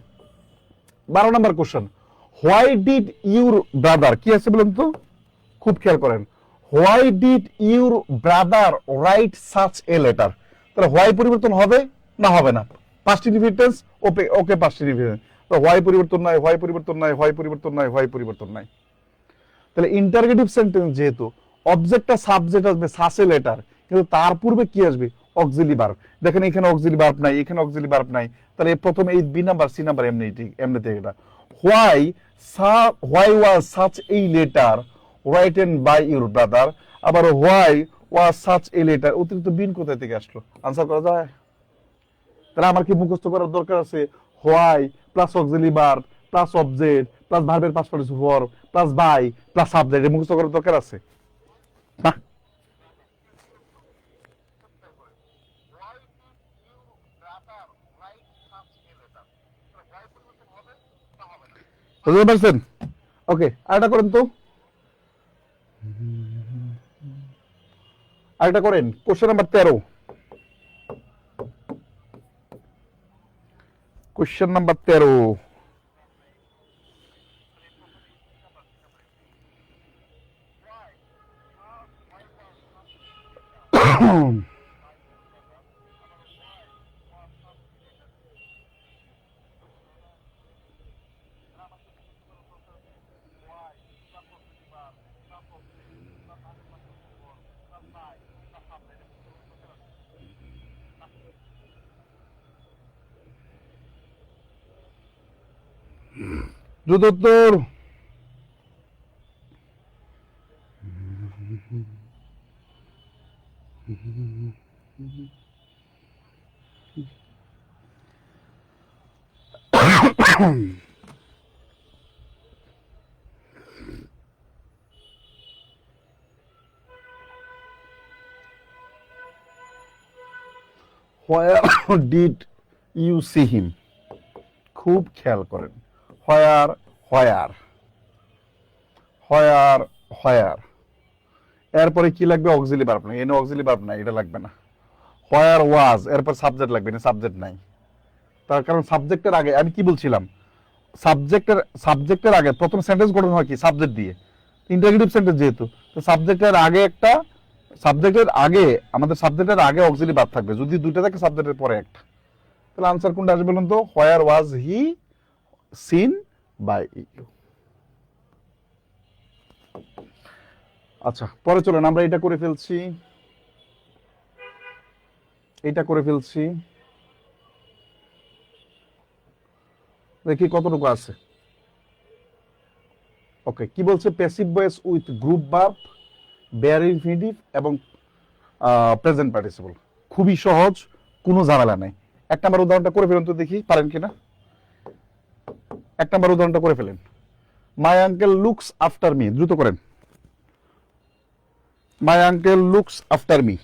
12 number question, why did your brother, কি আছে বলুন তো? খুব খেয়াল করেন, why did your brother write such a letter. তাহলে হোয়াই পরিবর্তন হবে না হবে না? Past indefinite tense, okay okay past indefinite. তো হোয়াই পরিবর্তন নাই, হোয়াই পরিবর্তন নাই, হোয়াই পরিবর্তন নাই, হোয়াই পরিবর্তন নাই। তাহলে ইন্টারগেটিভ সেন্টেন্স যেহেতু অবজেক্টটা সাবজেক্ট আসবে সাচ এ লেটার, কিন্তু তার পূর্বে কি আসবে? Auxiliary verb. দেখেন এখানে অক্সিলারি ভার্ব নাই, এখানে অক্সিলারি ভার্ব নাই, তাহলে প্রথমে এই বি নাম্বার সি নাম্বার এমনিতে এটা why was such a letter written by your brother. আবার why was such a letter, অতিরিক্ত বিন কোথা থেকে আসলো? আনসার করা যায়? তাহলে আমার কি মুখস্থ করার দরকার আছে? Why plus auxiliary verb plus object plus ভার্বের past participle form plus by plus subject মুখস্থ করার দরকার আছে না? বুঝতে পারছেন? ওকে, আরেকটা করেন তো, আরেকটা করেন। Question number 13, question number 13। যুদ্ধোত্তর Where did you see him? খুব খেয়াল করেন। Where, where, where, where, এরপরে কি লাগবে? অক্সিলারি ভার্ব না, এনে অক্সিলারি ভার্ব না, এটা লাগবে না। Where was, এরপর সাবজেক্ট লাগবে না, সাবজেক্ট নাই। তার কারণ সাবজেক্টের আগে আমি কি বলছিলাম, সাবজেক্টের আগে প্রথম সেন্টেন্স গঠন হয় কি? সাবজেক্ট দিয়ে, ইন্টারোগেটিভ সেন্টেন্স যেহেতু, তো সাবজেক্টের আগে একটা, সাবজেক্টের আগে আমাদের সাবজেক্টের আগে অক্সিলারি ভার্ব থাকবে, যদি দুইটা থাকে সাবজেক্টের পরে একটা। তাহলে আনসার কোনটা আসবে বলুন তো? হোয়ার ওয়াজ হি সিন বাই ইউ। আচ্ছা, পরে চলেন আমরা এটা করে ফেলছি, এটা করে ফেলছি, দেখি কতটুকু আছে। ওকে, কি বলছে? Passive voice with group verb, bare infinitive এবং প্রেজেন্ট পার্টিসিপল। খুবই সহজ, কোনো ঝামেলা নাই। এক নাম্বার উদাহরণটা করে ফেলেন তো, দেখি পারেন কিনা। এক নাম্বার উদাহরণটা করে ফেলেন। My uncle looks after me, দ্রুত করেন। My uncle looks after me.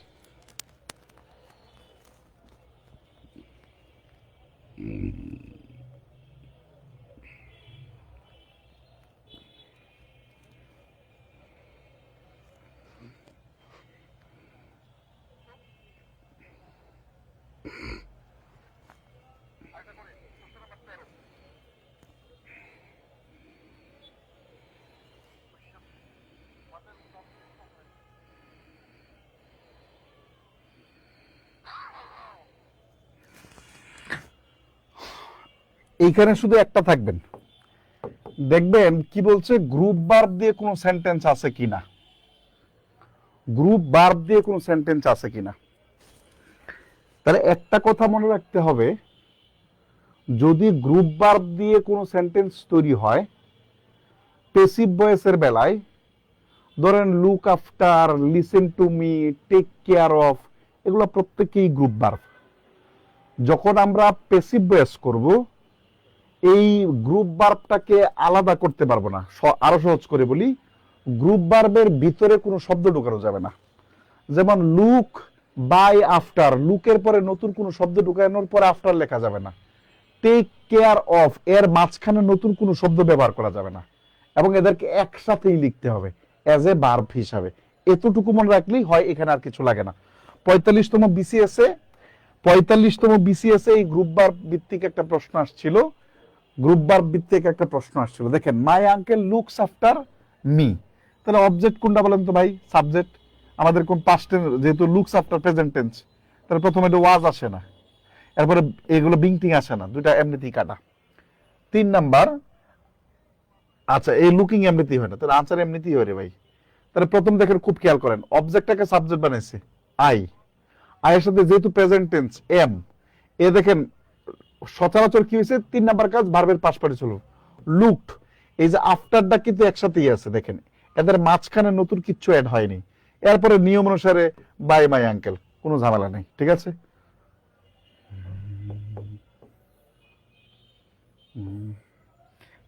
এইখানে শুধু একটা থাকবেন, দেখবেন কি বলছে, গ্রুপ ভার্ব দিয়ে কোনো সেন্টেন্স আছে কিনা, গ্রুপ ভার্ব দিয়ে কোনো সেন্টেন্স আছে কিনা। তাহলে একটা কথা মনে রাখতে হবে, যদি গ্রুপ ভার্ব দিয়ে কোনো সেন্টেন্স তৈরি হয় প্যাসিভ ভয়েসের বেলায়, ধরেন look after, listen to me, take care of, এগুলো প্রত্যেককেই গ্রুপ ভার্ব। যখন আমরা প্যাসিভ ভয়েস করব, এই গ্রুপ ভার্বটাকে আলাদা করতে পারবো না। আরো সহজ করে বলি, গ্রুপ ভার্বের ভিতরে কোনো শব্দ ঢোকানো যাবে না। যেমন লুক বাই আফটার, লুকের পরে নতুন কোনো শব্দ ঢুকানোর পরে আফটার লেখা যাবে না। টেক কেয়ার অফ, এর মাঝখানে নতুন কোনো শব্দ ব্যবহার করা যাবে না, এবং এদেরকে একসাথেই লিখতে হবে অ্যাজ এ ভার্ব হিসাবে। এতটুকু মনে রাখলেই হয়, এখানে আর কিছু লাগে না। 45তম বিসিএস এই গ্রুপ ভার্ব ভিত্তিক একটা প্রশ্ন আসছিল, গ্রুপ ভার্ব ভিত্তিক একটা প্রশ্ন আসছিল। দেখেন, my uncle looks after me, তাহলে অবজেক্ট কোনটা বলেন তো ভাই? সাবজেক্ট। আমাদের কোন পাস্ট টেন্স, যেহেতু লুকস আফটার প্রেজেন্ট টেন্স, তাহলে প্রথমে এটা ওয়াজ আসে না, এরপরে এগুলো বিংটিং আসে না, দুইটা এমনিতেই কাটা। 3 নাম্বার, আচ্ছা এই লুকিং এমনিতেই হয় না, তাহলে আনসার এমনিতেই হয় রে ভাই। তাহলে প্রথম দেখেন, খুব খেয়াল করেন, অবজেক্টটাকে সাবজেক্ট বানাইছে আই, আয়ের সাথে যেহেতু প্রেজেন্ট টেন্স এম, এ দেখেন সচরাচর কি হয়েছে? 3 নাম্বার কাজ, ভার্বের পাস্ট পার্টিসিপল লুকড। এই যে আফটারটা কিন্তু একসাথেই আছে, দেখেন এদের মাঝখানে নতুন কিচ্ছু অ্যাড হয়নি। এরপরে নিয়ম অনুসারে বাই মাই আঙ্কেল, কোনো ঝামেলা নেই, ঠিক আছে।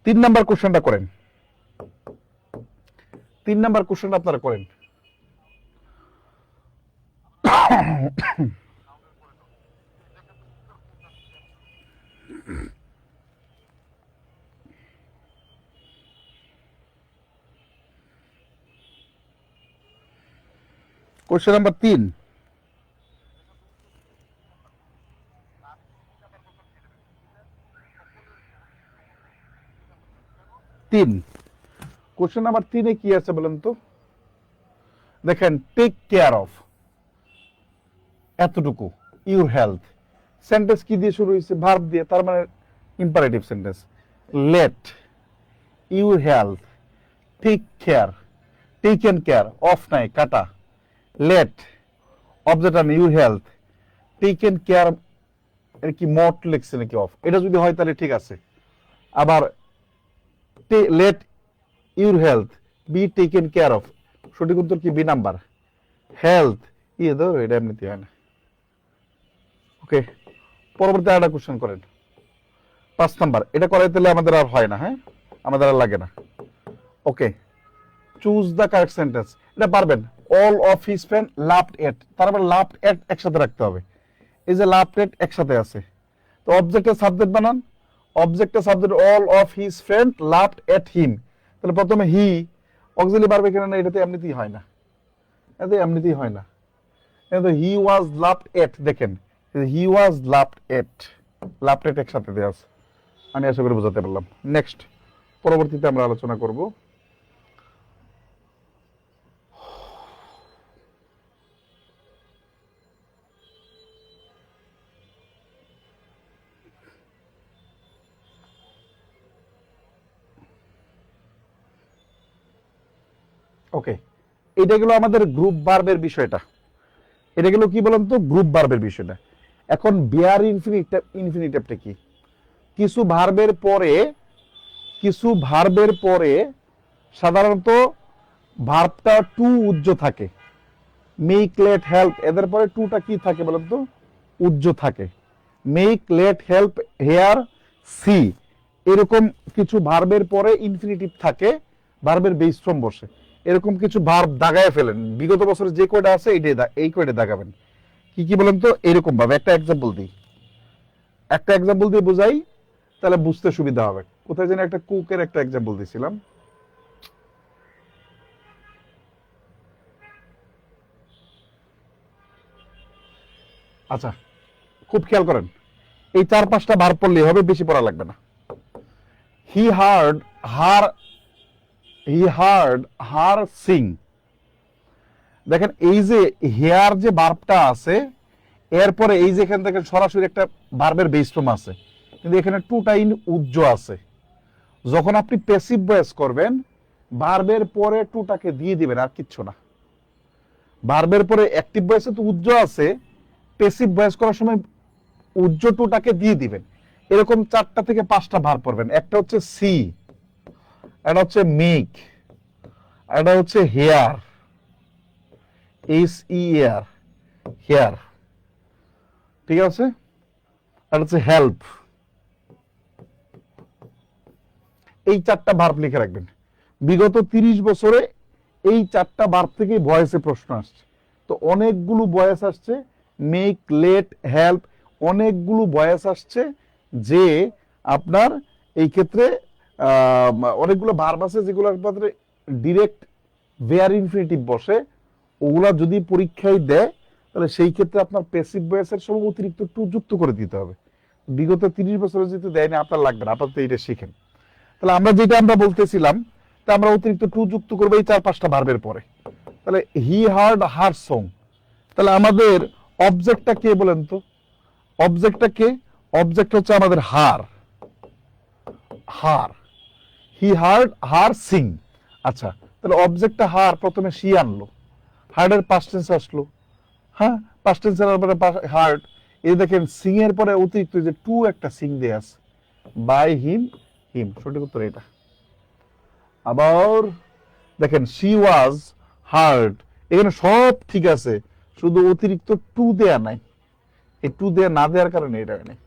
3 নাম্বার কোশ্চেনটা করেন, 3 নাম্বার কোশ্চেনটা আপনারা করেন। Question number 3। 3, কোশ্চেন নাম্বার 3-এ কি আছে বলেন তো? দেখেন, টেক কেয়ার অফ, এতটুকু, ইউর হেলথ। সেন্টেন্স কি দিয়ে শুরু হয়েছে? ভার্ব দিয়ে, তার মানে imperative sentence. Let your health take care, taken care, of নাই, কাটা। Let object on your health taken care, এর কি মট লিখছে নাকি অফ? এটা যদি হয় তাহলে ঠিক আছে। আবার late your health be taken care of, সঠিক উত্তর কি? B number. হেলথ ইয়ে ধরো, এটা এমনিতে হয় না। ওকে, পরবর্তী আরেকটা কোশ্চেন করেন, 5 নাম্বার। এটা করাই তাহলে আমাদের আর হয় না, হ্যাঁ, আমাদের আর লাগে না। Okay, choose the correct sentence. এটা পারবেন। All of his friend loved at, তার মানে লাভড এট একসাথে রাখতে হবে। এই যে লাভড এট একসাথে আছে, তো অবজেক্টের সাবজেক্ট বানান। অবজেক্টের subject all of his friend loved at him, তাহলে প্রথমে হি অক্সিলারি ভার্ব এখানে না, এটাতে এমনিতেই হয় না, এটাতে এমনিতেই হয় না। কিন্তু হি ওয়াজ লাভড এট, দেখেন হি ওয়াজ লাভড এট, লাভড এট একসাথে দেওয়া আছে। আমি আশা করি বোঝাতে পারলাম। নেক্সট, পরবর্তীতে আমরা আলোচনা করব। ওকে, এটা গেল আমাদের গ্রুপ ভার্বের বিষয়টা। এটা গেল কি বলেন তো, গ্রুপ ভার্বের বিষয়টা। এখন বিয়ার ইনফিনিটিভটা কি? কিছু ভার্বের পরে, কিছু ভার্বের পরে সাধারণত ভার্বটা টু উজ্জ থাকে। মেক, লেট, হেল্প, এদের পরে টুটা কি থাকে বলেন তো? উজ্জ থাকে। Make, let, help, hear, see, এরকম কিছু ভার্বের পরে ইনফিনিটিভ থাকে, ভার্বের বেস ফর্ম বসে। এরকম কিছু ভার্ব দাগায় ফেলেন, বিগত বছরে যে কয়টা আছে এই কয়টা দাগাবেন। কি কি বলেন তো? এরকম ভাবে একটা এক্সাম্পল দিই, একটা এক্সাম্পল দিয়ে বোঝাই, তাহলে বুঝতে সুবিধা হবে। কোথায় যেন একটা কুকের একটা এক্সাম্পল দিছিলাম। আচ্ছা, খুব খেয়াল করেন, এই 4-5টা ভার্ব পড়লেই হবে, বেশি পড়া লাগবে না। He heard her, he heard her sing. দেখেন এই যে হেয়ার যে ভার্বটা আছে, এরপরে এই যে এখান থেকে সরাসরি একটা ভার্বের বেস ফর্ম আছে, কিন্তু এখানে টুটা ইন উজ্জ আছে। যখন আপনি প্যাসিভ ভয়েস করবেন, ভার্বের পরে টুটাকে দিয়ে দিবেন, আর কিচ্ছু না। ভার্বের পরে অ্যাক্টিভ ভয়েসে তো উজ্জ আছে, প্যাসিভ ভয়েস করার সময় উজ্জ টুটাকে দিয়ে দিবেন। এরকম 4টা থেকে 5টা ভার্ব পড়বেন। একটা হচ্ছে সি, এটা হচ্ছে মেক, এটা হচ্ছে হেয়ার, HEAR, হেয়ার, ঠিক আছে। আর হচ্ছে হেল্প। এই 4টা ভার্ব লিখে রাখবেন। বিগত 30 বছরে এই 4টা ভার্ব থেকে ভয়েসে প্রশ্ন আসছে। তো অনেকগুলো ভয়েস আসছে, মেক, লেট, হেল্প, অনেকগুলো ভয়েস আসছে, যে আপনার এই ক্ষেত্রে অনেকগুলো ভার্ব আছে যেগুলোর ক্ষেত্রে ডিরেক্ট ভেয়ার ইনফিনিটিভ বসে। ওগুলা যদি পরীক্ষায় দেয়, তাহলে সেই ক্ষেত্রে আপনার প্যাসিভ ভয়েসের সঙ্গে অতিরিক্ত টু যুক্ত করে দিতে হবে। বিগত 30 বছরে যেহেতু দেয়নি, আপনার লাগবে না, আপাতত এটা শিখেন। তাহলে আমরা যেটা আমরা বলতেছিলাম, তা আমরা অতিরিক্ত টু যুক্ত করবো এই 4-5টা ভার্বের পরে। তাহলে হি হার্ড হার সং, তাহলে আমাদের অবজেক্টটা কে বলেন তো? অবজেক্টটা কে? অবজেক্ট হচ্ছে আমাদের হার, হার। He heard her Singh. আচ্ছা, তাহলে অবজেক্টটা হার, প্রথমে সি আনলো, হার্ডের পাস্ট টেন্স আসলো, হ্যাঁ, পাস্ট টেন্স এর পরে হার্ড। এই দেখেন সিং এর পরে অতিরিক্ত যে টু একটা সিং দেয়া আছে, বাই হিম, হিম, সঠিক উত্তর এটা। আবার দেখেন শি ওয়াজ হার্ড, এখানে সব ঠিক আছে, শুধু অতিরিক্ত টু দেয়া নাই। এই টু দেয়া না দেওয়ার কারণে এটা নেই,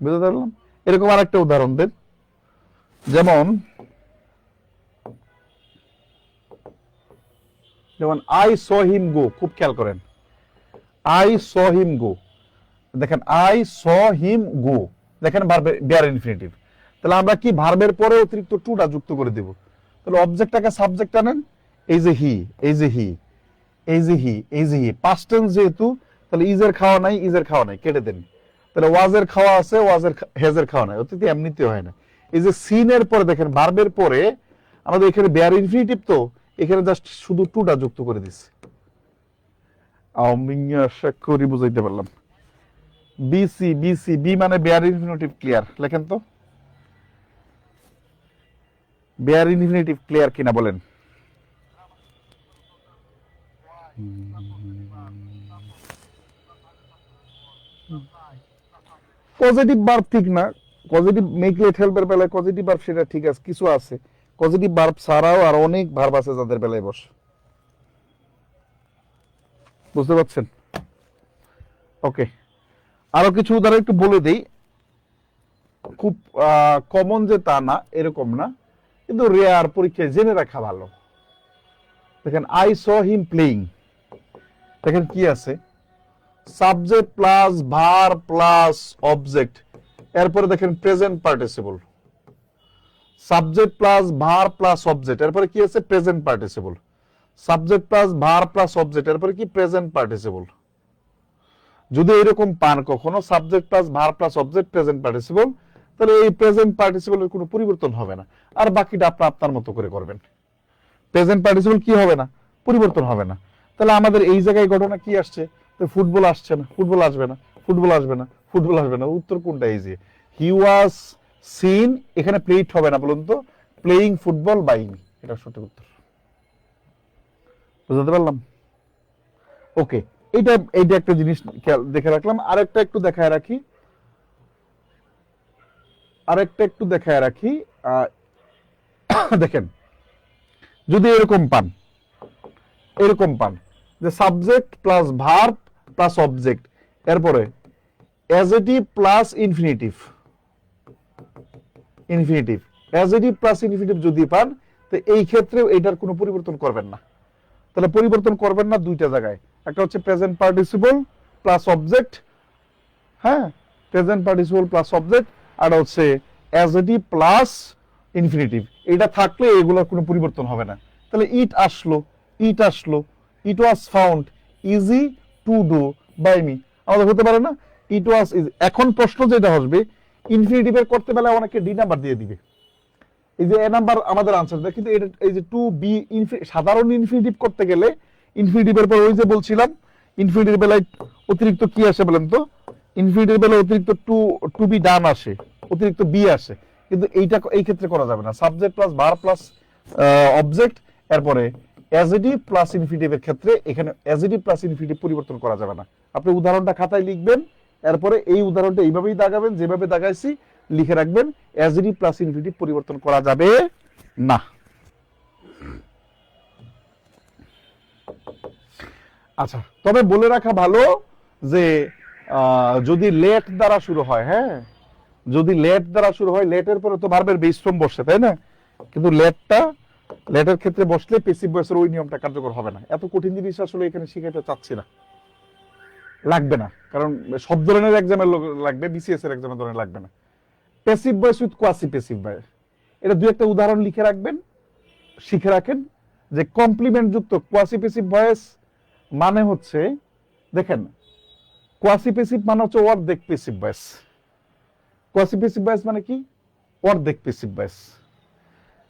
বুঝতে পারলাম। এরকম আরেকটা উদাহরণ দেন, যেমন যেমন আই স হিম গো, খুব খেয়াল করেন, আই স হিম গো, দেখেন আই স হিম গো, দেখেন ভার্বের বেয়ার ইনফিনিটিভ। তাহলে আমরা কি ভার্বের পরে অতিরিক্ত টুটা যুক্ত করে দেব। তাহলে অবজেক্টটাকে সাবজেক্ট আনেন, এই যে হি, এই যে হি, এই যে হি, এই যে হি, পাস্ট টেন্স যেহেতু, তাহলে ইজের খাওয়া নাই, ইজের খাওয়া নাই, কেটে দেন। তাহলে ওয়াজের খাওয়া আছে, ওয়াজের হেজের খাওয়া নাই, অতীতে এমনিতে হয় না। এই যে সিনের পরে দেখেন ভার্বের পরে আমাদের এখানে বেয়ার ইনফিনিটিভ, তো এখানে জাস্ট শুধু টুটা যুক্ত করে দিচ্ছে। আমি আশা করি বুঝাইতে পারলাম। বিসি, বিসি, বি মানে বেয়ার ইনফিনিটিভ ক্লিয়ার, লেখেন তো বেয়ার ইনফিনিটিভ ক্লিয়ার কিনা বলেন। পজিটিভ ভার্ব ঠিক না, পজিটিভ মেক লেট হেল্পের বেলায় পজিটিভ ভার্ব সেটা ঠিক আছে, কিছু আছে পজিটিভ ভার্ব ছাড়াও আর অনেক ভার্ব আছে যাদের বেলায় বসে, বুঝতে পারছেন? ওকে, আরো কিছু উদাহরণ একটু বলে দেই, খুব কমন যে তা না, এরকম না, কিন্তু রেয়ার, পরীক্ষায় জেনে রাখা ভালো। দেখেন আই স হিম প্লেইং, দেখেন কি আছে, subject plus verb plus object, এরপরে দেখেন present participle, subject plus verb plus object, এরপরে কি আছে present participle, subject plus verb plus object, এরপরে কি প্রেজেন্ট পার্টিসিপল। যদি এরকম পান কখনো subject plus verb plus object present participle, তাহলে এই প্রেজেন্ট পার্টিসিপলের কোনো পরিবর্তন হবে না, আর বাকিটা আপনি আপনার মতো করে করবেন। প্রেজেন্ট পার্টিসিপল কি হবে না, পরিবর্তন হবে না। তাহলে আমাদের এই জায়গায় ঘটনা কি আসছে, তো ফুটবল আসছে না, ফুটবল আসবে না, ফুটবল আসবে না, ফুটবল আসবে না, উত্তর কোনটা? এই যে হি ওয়াজ সিন, এখানে প্লেইড হবে না, বলুন তো, প্লেইং ফুটবল বাই মি, এটা সঠিক উত্তর। বুঝতে পারলাম? ওকে, এইটা এইটা একটা জিনিস দেখে রাখলাম। আরেকটা একটু দেখায় রাখি, আরেকটা একটু দেখায় রাখি, দেখেন যদি এরকম পান, এরকম পান যে subject plus verb plus object, এরপরে adjective plus infinitive, infinitive adjective plus infinitive যদি পান, তো এই ক্ষেত্রেও এটার কোনো পরিবর্তন করবেন না। তাহলে পরিবর্তন করবেন না দুইটা জায়গায়, একটা হচ্ছে প্রেজেন্ট পার্টিসিপল প্লাস অবজেক্ট, হ্যাঁ, প্রেজেন্ট পার্টিসিপল প্লাস অবজেক্ট, আর হচ্ছে অ্যাজেটিভ প্লাস ইনফিনিটিভ, এটা থাকলে এগুলোর কোনো পরিবর্তন হবে না। তাহলে ইট আসলো, ইট আসলো, it was found easy to do by me, আমাদের হতে পারে না ইট ওয়াজ ইজি। এখন প্রশ্ন যেটা আসবে, ইনফিনিটিভের করতে বেলা অনেকে ডি নাম্বার দিয়ে দিবে, এই যে এ নাম্বার আমাদের আনসার দেয়, কিন্তু এটা এই যে টু বি, সাধারণ ইনফিনিটিভ করতে গেলে ইনফিনিটিভের পর ওই যে বলছিলাম ইনফিনিটিভ বেলায় অতিরিক্ত কি আসে বলেন তো, ইনফিনিটিভ বেলায় অতিরিক্ত টু বি ডান আসে, অতিরিক্ত বি আসে, কিন্তু এইটা এই ক্ষেত্রে করা যাবে না। Subject plus verb plus object, এরপরে অ্যাজেটিভ প্লাস ইনফিনিটিভের ক্ষেত্রে এখানে অ্যাজেটিভ প্লাস ইনফিনিটিভ পরিবর্তন করা যাবে না। আপনি উদাহরণটা খাতায় লিখবেন, এরপরে এই উদাহরণটা এইভাবেই দাগাবেন যেভাবে দাগাইছি, লিখে রাখবেন অ্যাজেটিভ প্লাস ইনফিনিটিভ পরিবর্তন করা যাবে না। আচ্ছা, তবে বলে রাখা ভালো যে যদি লেট দ্বারা শুরু হয়, হ্যাঁ, যদি লেট দ্বারা শুরু হয়, লেটের পরে তো ভার্বের বেস ফর্ম বসে, তাই না? কিন্তু লেটের ক্ষেত্রে বসলে প্যাসিভ ভয়েসের ওই নিয়মটা কার্যকর হবে না। এত কঠিন জিনিস আসলে এখানে শিখাইতে চাচ্ছি না, লাগবে না, কারণ সব ধরনের এক্সামের লাগবে, বিসিএস এর এক্সামের ধরনের লাগবে না। Passive voice with quasi passive voice, এটা দুই একটা উদাহরণ লিখে রাখবেন, শিখে রাখেন যে কমপ্লিমেন্ট যুক্ত কোয়াসি প্যাসিভ ভয়েস মানে হচ্ছে, দেখেন কোয়াসি প্যাসিভ মানে হচ্ছে অর্ধেক passive voice. Quasi passive voice মানে কি? অর্ধেক প্যাসিভ ভয়েস।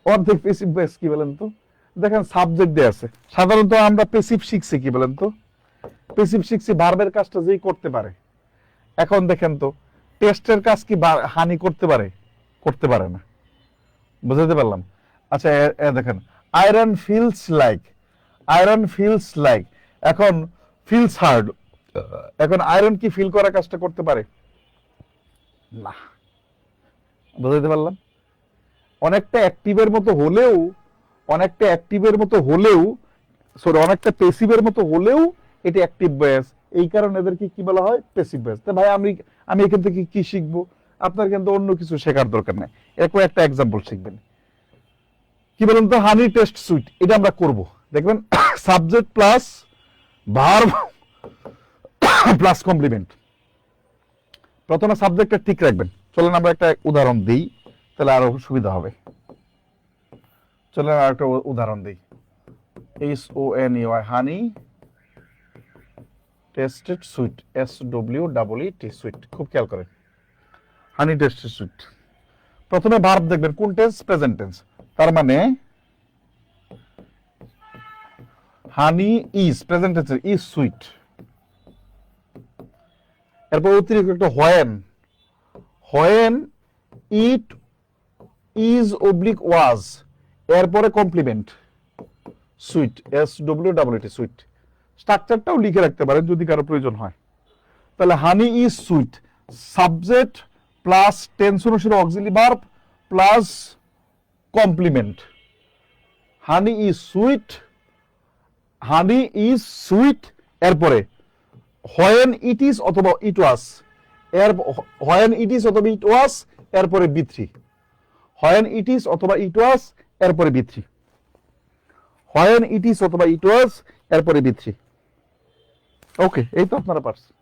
অর্ধেক প্যাসিভ ভয়েস কি বলেন তো? দেখেন সাবজেক্ট দেয়া আছে, সাধারণত আমরা প্যাসিভ শিখছি কি বলেন তো, প্যাসিভ শিখছি ভার্বের কাজটা যেই করতে পারে। এখন দেখেন তো টেস্টের কাজ কি হানি করতে পারে? করতে পারে না, বুঝাতে পারলাম? আচ্ছা দেখেন iron feels like, iron feels like, এখন ফিলস হার্ড, এখন আয়রন কি ফিল করার কাজটা করতে পারে না, বুঝাতে পারলাম? অনেকটা অ্যাক্টিভের মতো হলেও, অনেকটা অ্যাক্টিভের মতো হলেও, সরি অনেকটা প্যাসিভের মতো হলেও এটা অ্যাক্টিভ ভয়েস, এই কারণে এদেরকে কি বলা হয়? Passive voice. তো ভাই আমি এখান থেকে কি শিখবো? আপনার কিন্তু অন্য কিছু শেখার দরকার নেই, এরকম একটা এক্সাম্পল শিখবেন। কি বলেন তো, হানি টেস্ট সুইট, এটা আমরা করব। দেখবেন subject plus verb plus complement. প্রথমে সাবজেক্টটা ঠিক রাখবেন। চলেন আমরা একটা উদাহরণ দিই, তাহলে আরো সুবিধা হবে। চলেন আর একটা উদাহরণ দিই। SONEY, honey tasted sweet, SWEET sweet. খুব খেয়াল করেন, হানি টেস্টেড সুইট। প্রথমে ভার্ব দেখবেন কোন টেন্স, প্রেজেন্ট টেন্স। তার মানে honey is, present tense is sweet. এরপর অতিরিক্ত একটা when, when it is oblique was, এরপরে কমপ্লিমেন্ট সুইট, SWEET সুইট। স্ট্রাকচারটাও লিখে রাখতে পারেন যদি কারো প্রয়োজন হয়। তাহলে honey is sweet, subject plus tense অনুসারে auxiliary verb plus complement. Honey is sweet, honey is sweet, এরপরে হোয়েন ইট ইজ অথবা ইট ওয়াজ, এর হোয়েন ইট ইজ অথবা ইট ওয়াজ, এরপরে B3। হোয়েন ইট ইজ অথবা ইট ওয়াজ, এরপরে B3। হোয়েন ইট ইজ অথবা ইট ওয়াজ, এরপরে B3। ওকে, এই তো আপনারা পারছেন।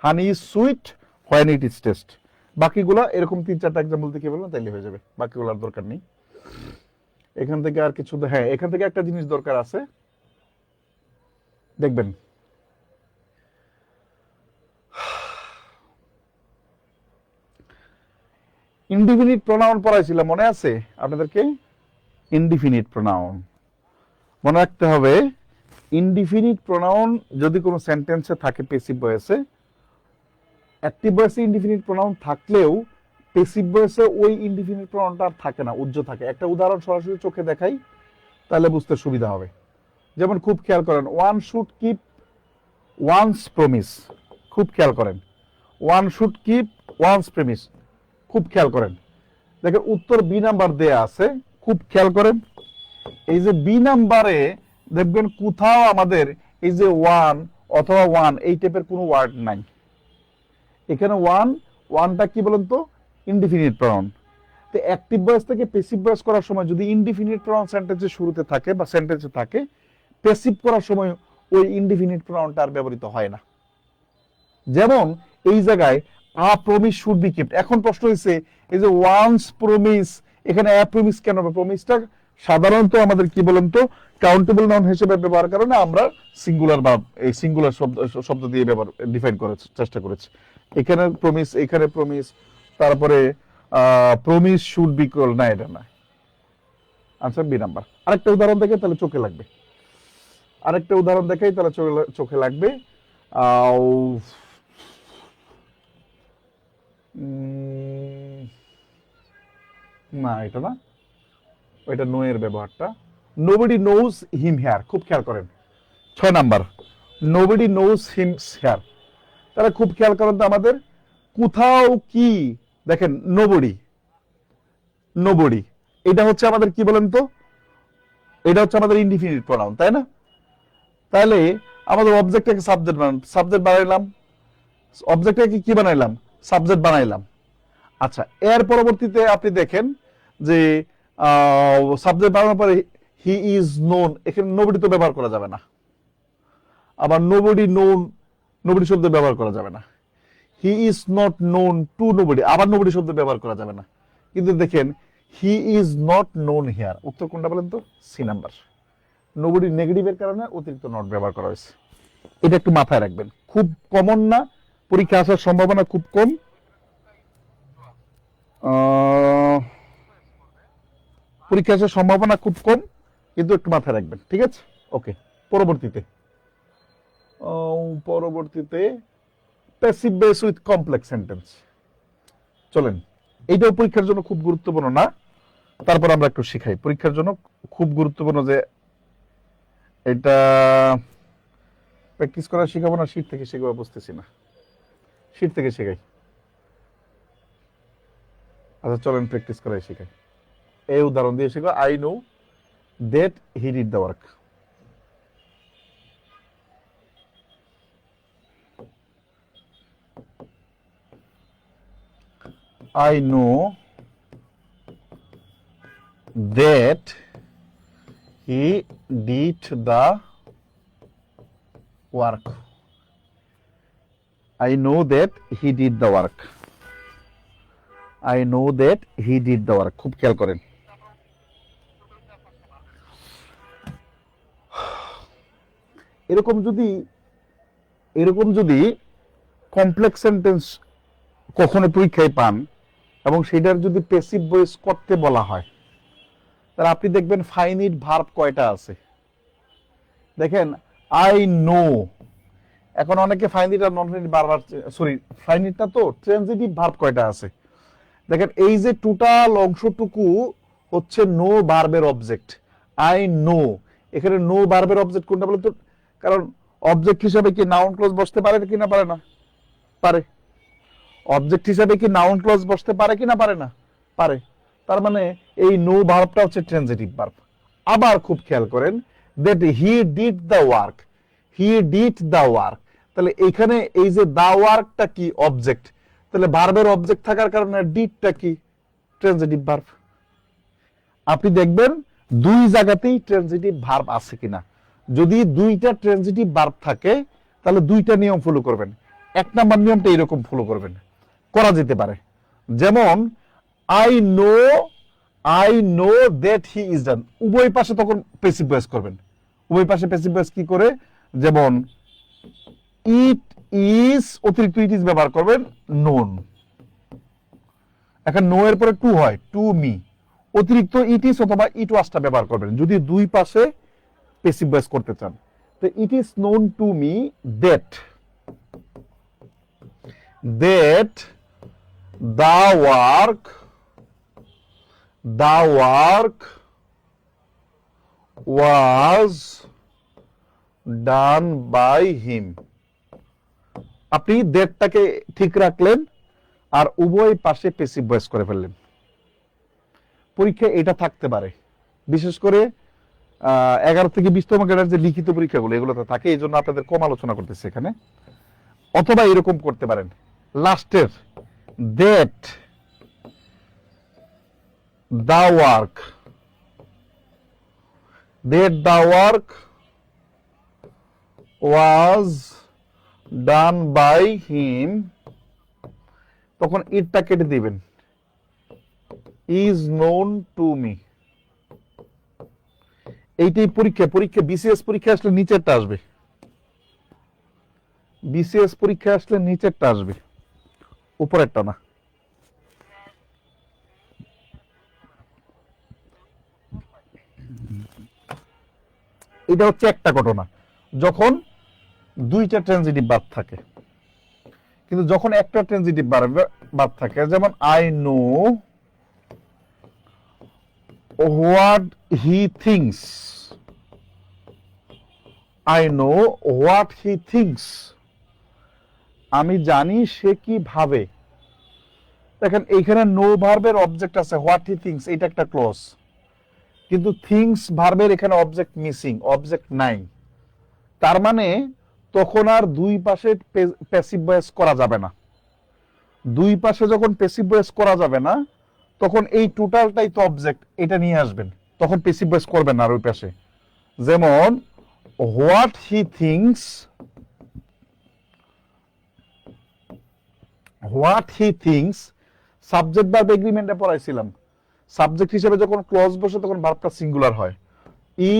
Honey is sweet, when it is taste. বাকিগুলা এরকম 3-4টা এক্সাম্পল দেখে বলবেন, তাইলে হয়ে যাবে, বাকিগুলোর দরকার নেই। এখান থেকে আর কিছু, হ্যাঁ এখান থেকে একটা জিনিস দরকার আছে, দেখবেন। ইনডিফিনিট প্রোনাউন পড়াইছিলাম, মনে আছে আপনাদেরকে? ইনডিফিনিট প্রোনাউন মনে রাখতে হবে। ইনডিফিনিট প্রোনাউন যদি কোনো সেন্টেন্সে থাকে প্যাসিভ ভয়েসে, অ্যাক্টিভ ভয়েসে ইনডিফিনিট প্রোনাউন থাকলেও প্যাসিভ ভয়েসে ওই ইনডিফিনিট প্রোনাউনটা আর থাকে না, উজ্জ্ব থাকে। একটা উদাহরণ সরাসরি চোখে দেখাই, তাহলে বুঝতে সুবিধা হবে। যেমন খুব খেয়াল করেন, one should keep one's promise. খুব খেয়াল করেন, one should keep one's promise. খুব খেয়াল করেন, দেখেন উত্তর B নাম্বার দেয়া আছে। খুব খেয়াল করেন, এই যে B নাম্বারে দেখবেন কোথাও আমাদের এই যে ওয়ান অথবা ওয়ান এই টাইপের কোনো ওয়ার্ড নাই। এখানে ওয়ানটা কি বলেন তো, ইনডিফিনিট প্রনাউন। তো অ্যাক্টিভ ভয়েস থেকে প্যাসিভ ভয়েস করার সময় যদি ইনডিফিনিট প্রনাউন সেন্টেন্সের শুরুতে থাকে বা সেন্টেন্সে থাকে, প্যাসিভ করার সময় ওই ইনডিফিনিট প্রনাউনটা আর ব্যবহৃত হয় না। যেমন এই জায়গায় a promise should be kept. এখন প্রশ্ন হয়েছে এই যে ওয়ান্স প্রমিস, এখানে আ প্রমিস কেন? প্রমিসটা সাধারণত আমাদের কি বলেন তো কাউন্টেবল নাউন হিসেবে ব্যবহার করে না, আমরা সিঙ্গুলার বা এই সিঙ্গুলার শব্দ দিয়ে ব্যবহার ডিফাইন করার চেষ্টা করেছি। এখানে প্রমিস, এখানে প্রমিস, তারপরে প্রমিস শুড বি কল, না এটা না। Answer B number. আরেকটা উদাহরণ দেখে তাহলে চোখে লাগবে, আরেকটা উদাহরণ দেখাই তাহলে চোখে লাগবে। না এটা না, ওইটা নো এর ব্যবহারটা। নোবডি নোজ হিম হেয়ার। খুব খেয়াল করেন, 6 নাম্বার, নোবডি নোজ হিম হেয়ার। তাহলে খুব খেয়াল করেন তো আমাদের কোথাও কি, দেখেন নোবডি, নোবডি এটা হচ্ছে আমাদের কি বলেন তো, এটা হচ্ছে আমাদের ইনডিফিনিট প্রনাউন, তাই না? তাহলে আমাদের অবজেক্টটাকে সাবজেক্ট বানাইলাম, অবজেক্টটাকে কি বানাইলাম, সাবজেক্ট বানাইলাম। আচ্ছা, এর পরবর্তীতে আপনি দেখেন যে সাবজেক্ট বানানোর পরে হি ইজ নোন, এখানে নোবডি তো ব্যবহার করা যাবে না। আবার নোবডি নোন, নোবডি শব্দ ব্যবহার করা যাবে না। He is not known to nobody, আবার নোবডি শব্দ ব্যবহার করা যাবে না। কিন্তু দেখেন he is not known here, উত্তর কোনটা বলেন তো? C number. নোবডি নেগেটিভের কারণে অতিরিক্ত নট ব্যবহার করা হয়েছে। এটা একটু মাথায় রাখবেন, খুব কমন না, পরীক্ষা আসার সম্ভাবনা খুব কম। পরীক্ষা আসার সম্ভাবনা খুব কম, কিন্তু একটু মাথায় রাখবেন, ঠিক আছে? ওকে, পরবর্তীতে passive voice with complex sentence. চলেন, এইটাও পরীক্ষার জন্য খুব গুরুত্বপূর্ণ না, তারপর আমরা একটু শিখাই। পরীক্ষার জন্য খুব গুরুত্বপূর্ণ যে এটা প্র্যাকটিস করা শিখাবো না শীট থেকে শিখাবো বুঝতেছি না, শীট থেকে শেখাই। আচ্ছা চলেন প্র্যাকটিস করাই শিখাই। এই উদাহরণ দিয়ে শিখো, I know that he did the work. I know that he did the work. I know that he did the work. I know that he did the work. খুব খেয়াল করেন। এরকম যদি কমপ্লেক্স সেন্টেন্স কখনো পরীক্ষায় পান এবং সেটার যদি প্যাসিভ ভয়েস করতে বলা হয়, তাহলে আপনি দেখবেন ফাইনিট ভার্ব কয়টা আছে। দেখেন আই নো, এখন অনেকে ফাইনিট আর নন ফাইনিট বারবার, সরি ফাইনিটটা তো ট্রানজিটিভ ভার্ব কয়টা আছে দেখেন। এই যে টোটাল অংশটুকু হচ্ছে নো ভার্বের অবজেক্ট। আই নো, এখানে নো ভার্বের অবজেক্ট কোনটা বলতো? কারণ অবজেক্ট হিসাবে কি নাউন ক্লজ বসতে পারে কি না পারে না? পারে। অবজেক্ট হিসাবে কি নাউন ক্লজ বসতে পারে কি না পারে না? পারে। তার মানে এই নো ভার্বটা হচ্ছে ট্রানজিটিভ ভার্ব। আবার খুব খেয়াল করেন that he did the work, he did the work, তাহলে এখানে এই যে দ্য ওয়ার্কটা কি? অবজেক্ট। তাহলে ভার্বের অবজেক্ট থাকার কারণে ডিডটা কি? Transitive verb. আপনি দেখবেন দুই জায়গাতেই ট্রানজিটিভ ভার্ব আছে কিনা। যদি দুইটা ট্রানজিটিভ ভার্ব থাকে তাহলে দুইটা নিয়ম ফলো করবেন। এক নাম্বার নিয়মটা এরকম ফলো করবেন, করা যেতে পারে। যেমন I know that he is done, উভয় পাশে তখন প্যাসিভ ভয়েস করবেন। উভয় পাশে প্যাসিভ ভয়েস কি করে? যেমন ইট ইজ, অতিরিক্ত ইট ইজ ব্যবহার করবেন নোন। এখন নো এর পরে টু হয়, টু মি, অতিরিক্ত ইট ইজ অথবা ইট ওয়াজটা ব্যবহার করবেন যদি দুই পাশে প্যাসিভ ভয়েস করতে চান। তো it is known to me that the work was done by him। আপনি দ্যাটটাকে ঠিক রাখলেন আর উভয় পাশে প্যাসিভ ভয়েস করে ফেললেন। পরীক্ষা এটা থাকতে পারে, বিশেষ করে 11 থেকে 20তম গ্রেডের যে লিখিত পরীক্ষাগুলো এগুলোতে থাকে, এই জন্য আপনাদের কম আলোচনা করতেছে এখানে। অথবা এরকম করতে পারেন, লাস্টের that the work was done by him, তখন ইটটা কেটে দিবেন, is known to me। এইটাই পরীক্ষা বিসিএস পরীক্ষা আসলে নিচেরটা আসবে, বিসিএস পরীক্ষা আসলে নিচেরটা আসবে, উপরেরটা না। এটা হচ্ছে একটা ঘটনা যখন দুইটা ট্রানজিটিভ ভার্ব থাকে। কিন্তু যখন একটা ট্রানজিটিভ ভার্ব থাকে, যেমন I know what he things, I know what he things, আমি জানি সে কি ভাবে। দেখেন এইখানে নো ভার্বের অবজেক্ট আছে হোয়াট হি থিংস, এটা একটা ক্লজ, কিন্তু থিংস ভার্বের এখানে অবজেক্ট মিসিং, অবজেক্ট নাই। তার মানে তখন আর দুই পাশে প্যাসিভ ভয়েস করা যাবে না। দুই পাশে যখন প্যাসিভ ভয়েস করা যাবে না, তখন এই টোটালটাই তো অবজেক্ট, এটা নিয়ে আসবেন, তখন প্যাসিভ ভয়েস করবেন না আর ওই পাশে। যেমন what he thinks, what he thinks subject verb এগ্রিমেন্টে পড়াইছিলাম, সাবজেক্ট হিসেবে যখন ক্লজ বসে তখন ভার্বটা সিঙ্গুলার হয়।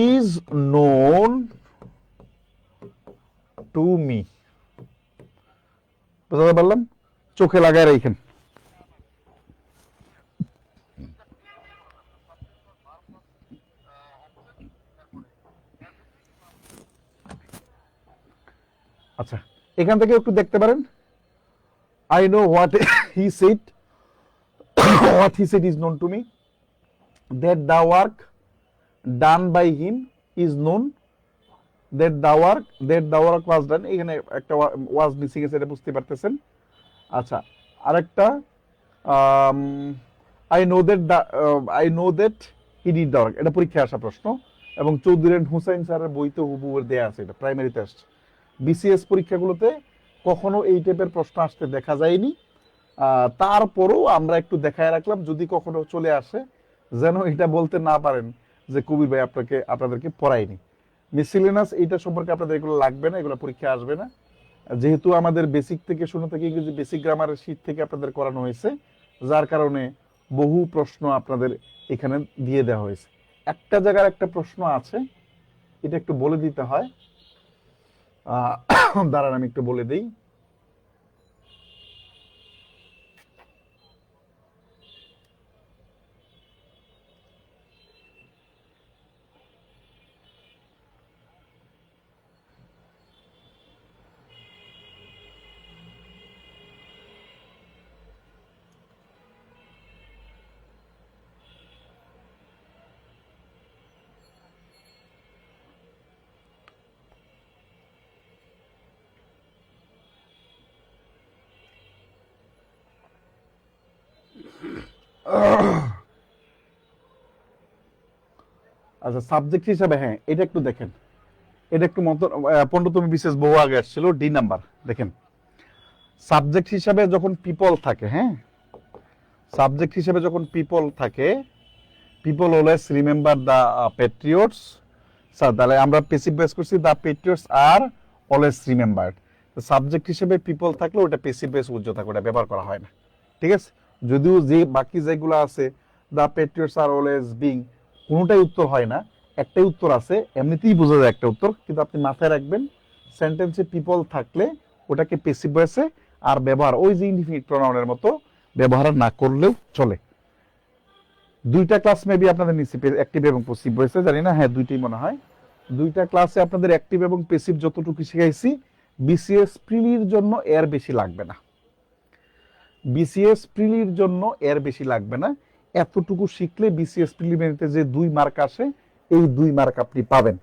ইজ নোন টু মি, বুঝতে পারলাম? চোখে লাগায় রাখেন। আচ্ছা, এখান থেকে একটু দেখতে পারেন। I know what he said, what he said is known to me, that the work done by him is known, that the work was done, এখানে একটা was missing আছে, এটা বুঝতে পারতেছেন। আচ্ছা, আরেকটা I know that he did the work, এটা পরীক্ষায় আসা প্রশ্ন এবং চৌধুরী এন্ড হুসাইন স্যারের বইতে হুবহু দেয়া আছে, এটা প্রাইমারি টেস্ট। বিসিএস পরীক্ষাগুলোতে কখনো এই টাইপের প্রশ্ন আসতে দেখা যায়নি, তারপরও আমরা একটু দেখায় রাখলাম, যদি কখনো চলে আসে যেন এটা বলতে না পারেন যে কবির ভাই আপনাদেরকে পড়ায়নি। মিসিলেনাস এইটা সম্পর্কে আপনাদের এগুলো লাগবে না, এগুলো পরীক্ষা আসবে না, যেহেতু আমাদের বেসিক থেকে শুরু থেকে ইংরেজি বেসিক গ্রামারের শীট থেকে আপনাদের করানো হয়েছে, যার কারণে বহু প্রশ্ন আপনাদের এখানে দিয়ে দেওয়া হয়েছে। একটা জায়গার একটা প্রশ্ন আছে, এটা একটু বলে দিতে হয়। দাঁড়ান আমি একটু বলে দিই। আচ্ছা, সাবজেক্ট হিসাবে হ্যাঁ এটা একটু দেখেন, এটা একটু মত 15 বিশেষ বহু আগে আসছিল, ডি নাম্বার দেখেন। সাবজেক্ট হিসাবে যখন পিপল থাকে, হ্যাঁ সাবজেক্ট হিসাবে যখন পিপল থাকে, people always remember the patriots. Sir তাহলে আমরা পেসিভ ভয়েস করছি, the patriots are always remembered. Subject হিসেবে পিপল থাকলে ওটা পেসিভ ভয়েস উজ্জ্ব থাকে, ওটা ব্যবহার করা হয় না, ঠিক আছে। যদিও যে বাকি যেগুলো আছে, the patriots are always being, কোনোটাই উত্তর হয় না, একটাই উত্তর আছে, এমনিতেই বোঝা যায় একটা উত্তর, কিন্তু আপনি মাথায় রাখবেন সেন্টেন্সে পিপল থাকলে ওটাকে পেসিভ ভয়েসে আর ব্যবহার ওই যে ইনডিফিনিট প্রোনাউনের মতো ব্যবহার না করলেও চলে। দুইটা ক্লাস মেবি আপনাদের নিচে অ্যাক্টিভ এবং পেসিভ ভয়েসে, জানি না, হ্যাঁ দুইটাই মনে হয়। দুইটা ক্লাসে আপনাদের অ্যাক্টিভ এবং পেসিভ যতটুকু শিখাইছি, বিসিএস প্রিলির জন্য এর বেশি লাগবে না, বিসিএস প্রিলির জন্য এর বেশি লাগবে না। এতটুকু শিখলে বিসিএস প্রিলিমিনারিতে যে 2 মার্ক আসে, এই 2 মার্ক আপনি পাবেন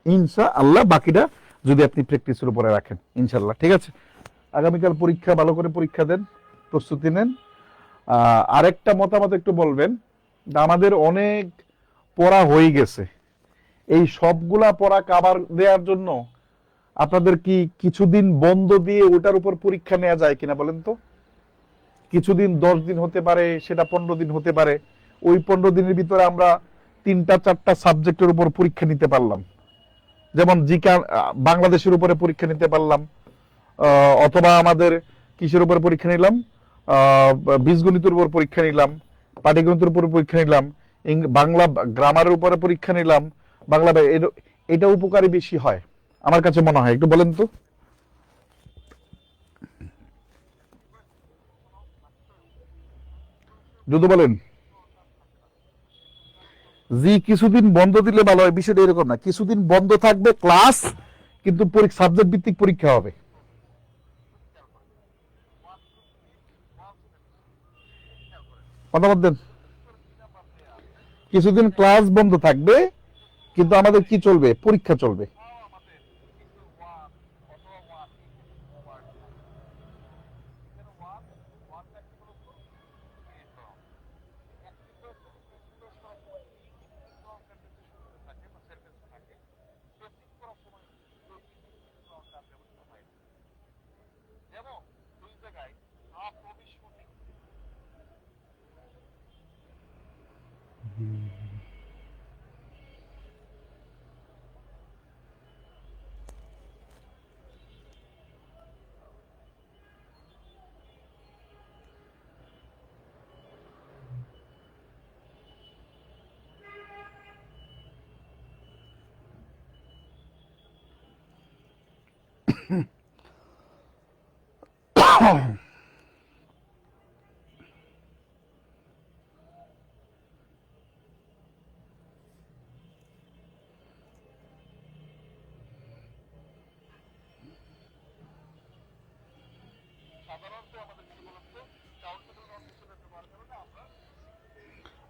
ইনশাআল্লাহ। বাকিটা যদি আপনি প্র্যাকটিসের উপরে রাখেন ইনশাআল্লাহ, ঠিক আছে। আগামীকাল পরীক্ষা, ভালো করে পরীক্ষা দেন, প্রস্তুতি নেন। আরেকটা মতামত একটু বলবেন, আমাদের অনেক পড়া হয়ে গেছে, এই সবগুলা পড়া কাভার দেওয়ার জন্য আপনাদের কি কিছুদিন বন্ধ দিয়ে ওটার উপর পরীক্ষা নেওয়া যায় কিনা বলেন তো? কিছুদিন 10 দিন হতে পারে, সেটা 15 দিন হতে পারে, ওই 15 দিনের ভিতরে আমরা 3-4টা সাবজেক্টের উপর পরীক্ষা নিতে পারলাম, যেমন জিকা বাংলাদেশের উপরে পরীক্ষা নিতে পারলাম, অথবা আমাদের কিসের উপর পরীক্ষা নিলাম, বীজগণিতের উপর পরীক্ষা নিলাম, পাটিগণিতের উপর পরীক্ষা নিলাম, বাংলা গ্রামারের উপরে পরীক্ষা নিলাম, বাংলা এটা উপকারী বেশি হয় আমার কাছে মনে হয়, একটু বলেন তো। যদি বলেন জি, কিছুদিন বন্ধ দিলে ভালো হয়, বিষয়টা এরকম না, কিছুদিন বন্ধ থাকবে ক্লাস, কিন্তু সাবজেক্ট ভিত্তিক পরীক্ষা হবে। মতামত দেন। কিছুদিন ক্লাস বন্ধ থাকবে, কিন্তু আমাদের কি চলবে, পরীক্ষা চলবে।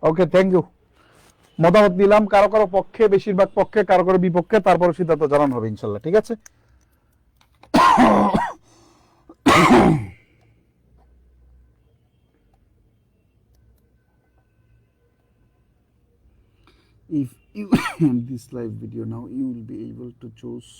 ওকে, থ্যাংক ইউ। মতামত দিলাম, কারো কারো পক্ষে, বেশিরভাগ পক্ষে, কারো কারো বিপক্ষে, তারপরে সিদ্ধান্ত জানানো হবে ইনশাল্লাহ, ঠিক আছে। If you end this live video now, you will be able to choose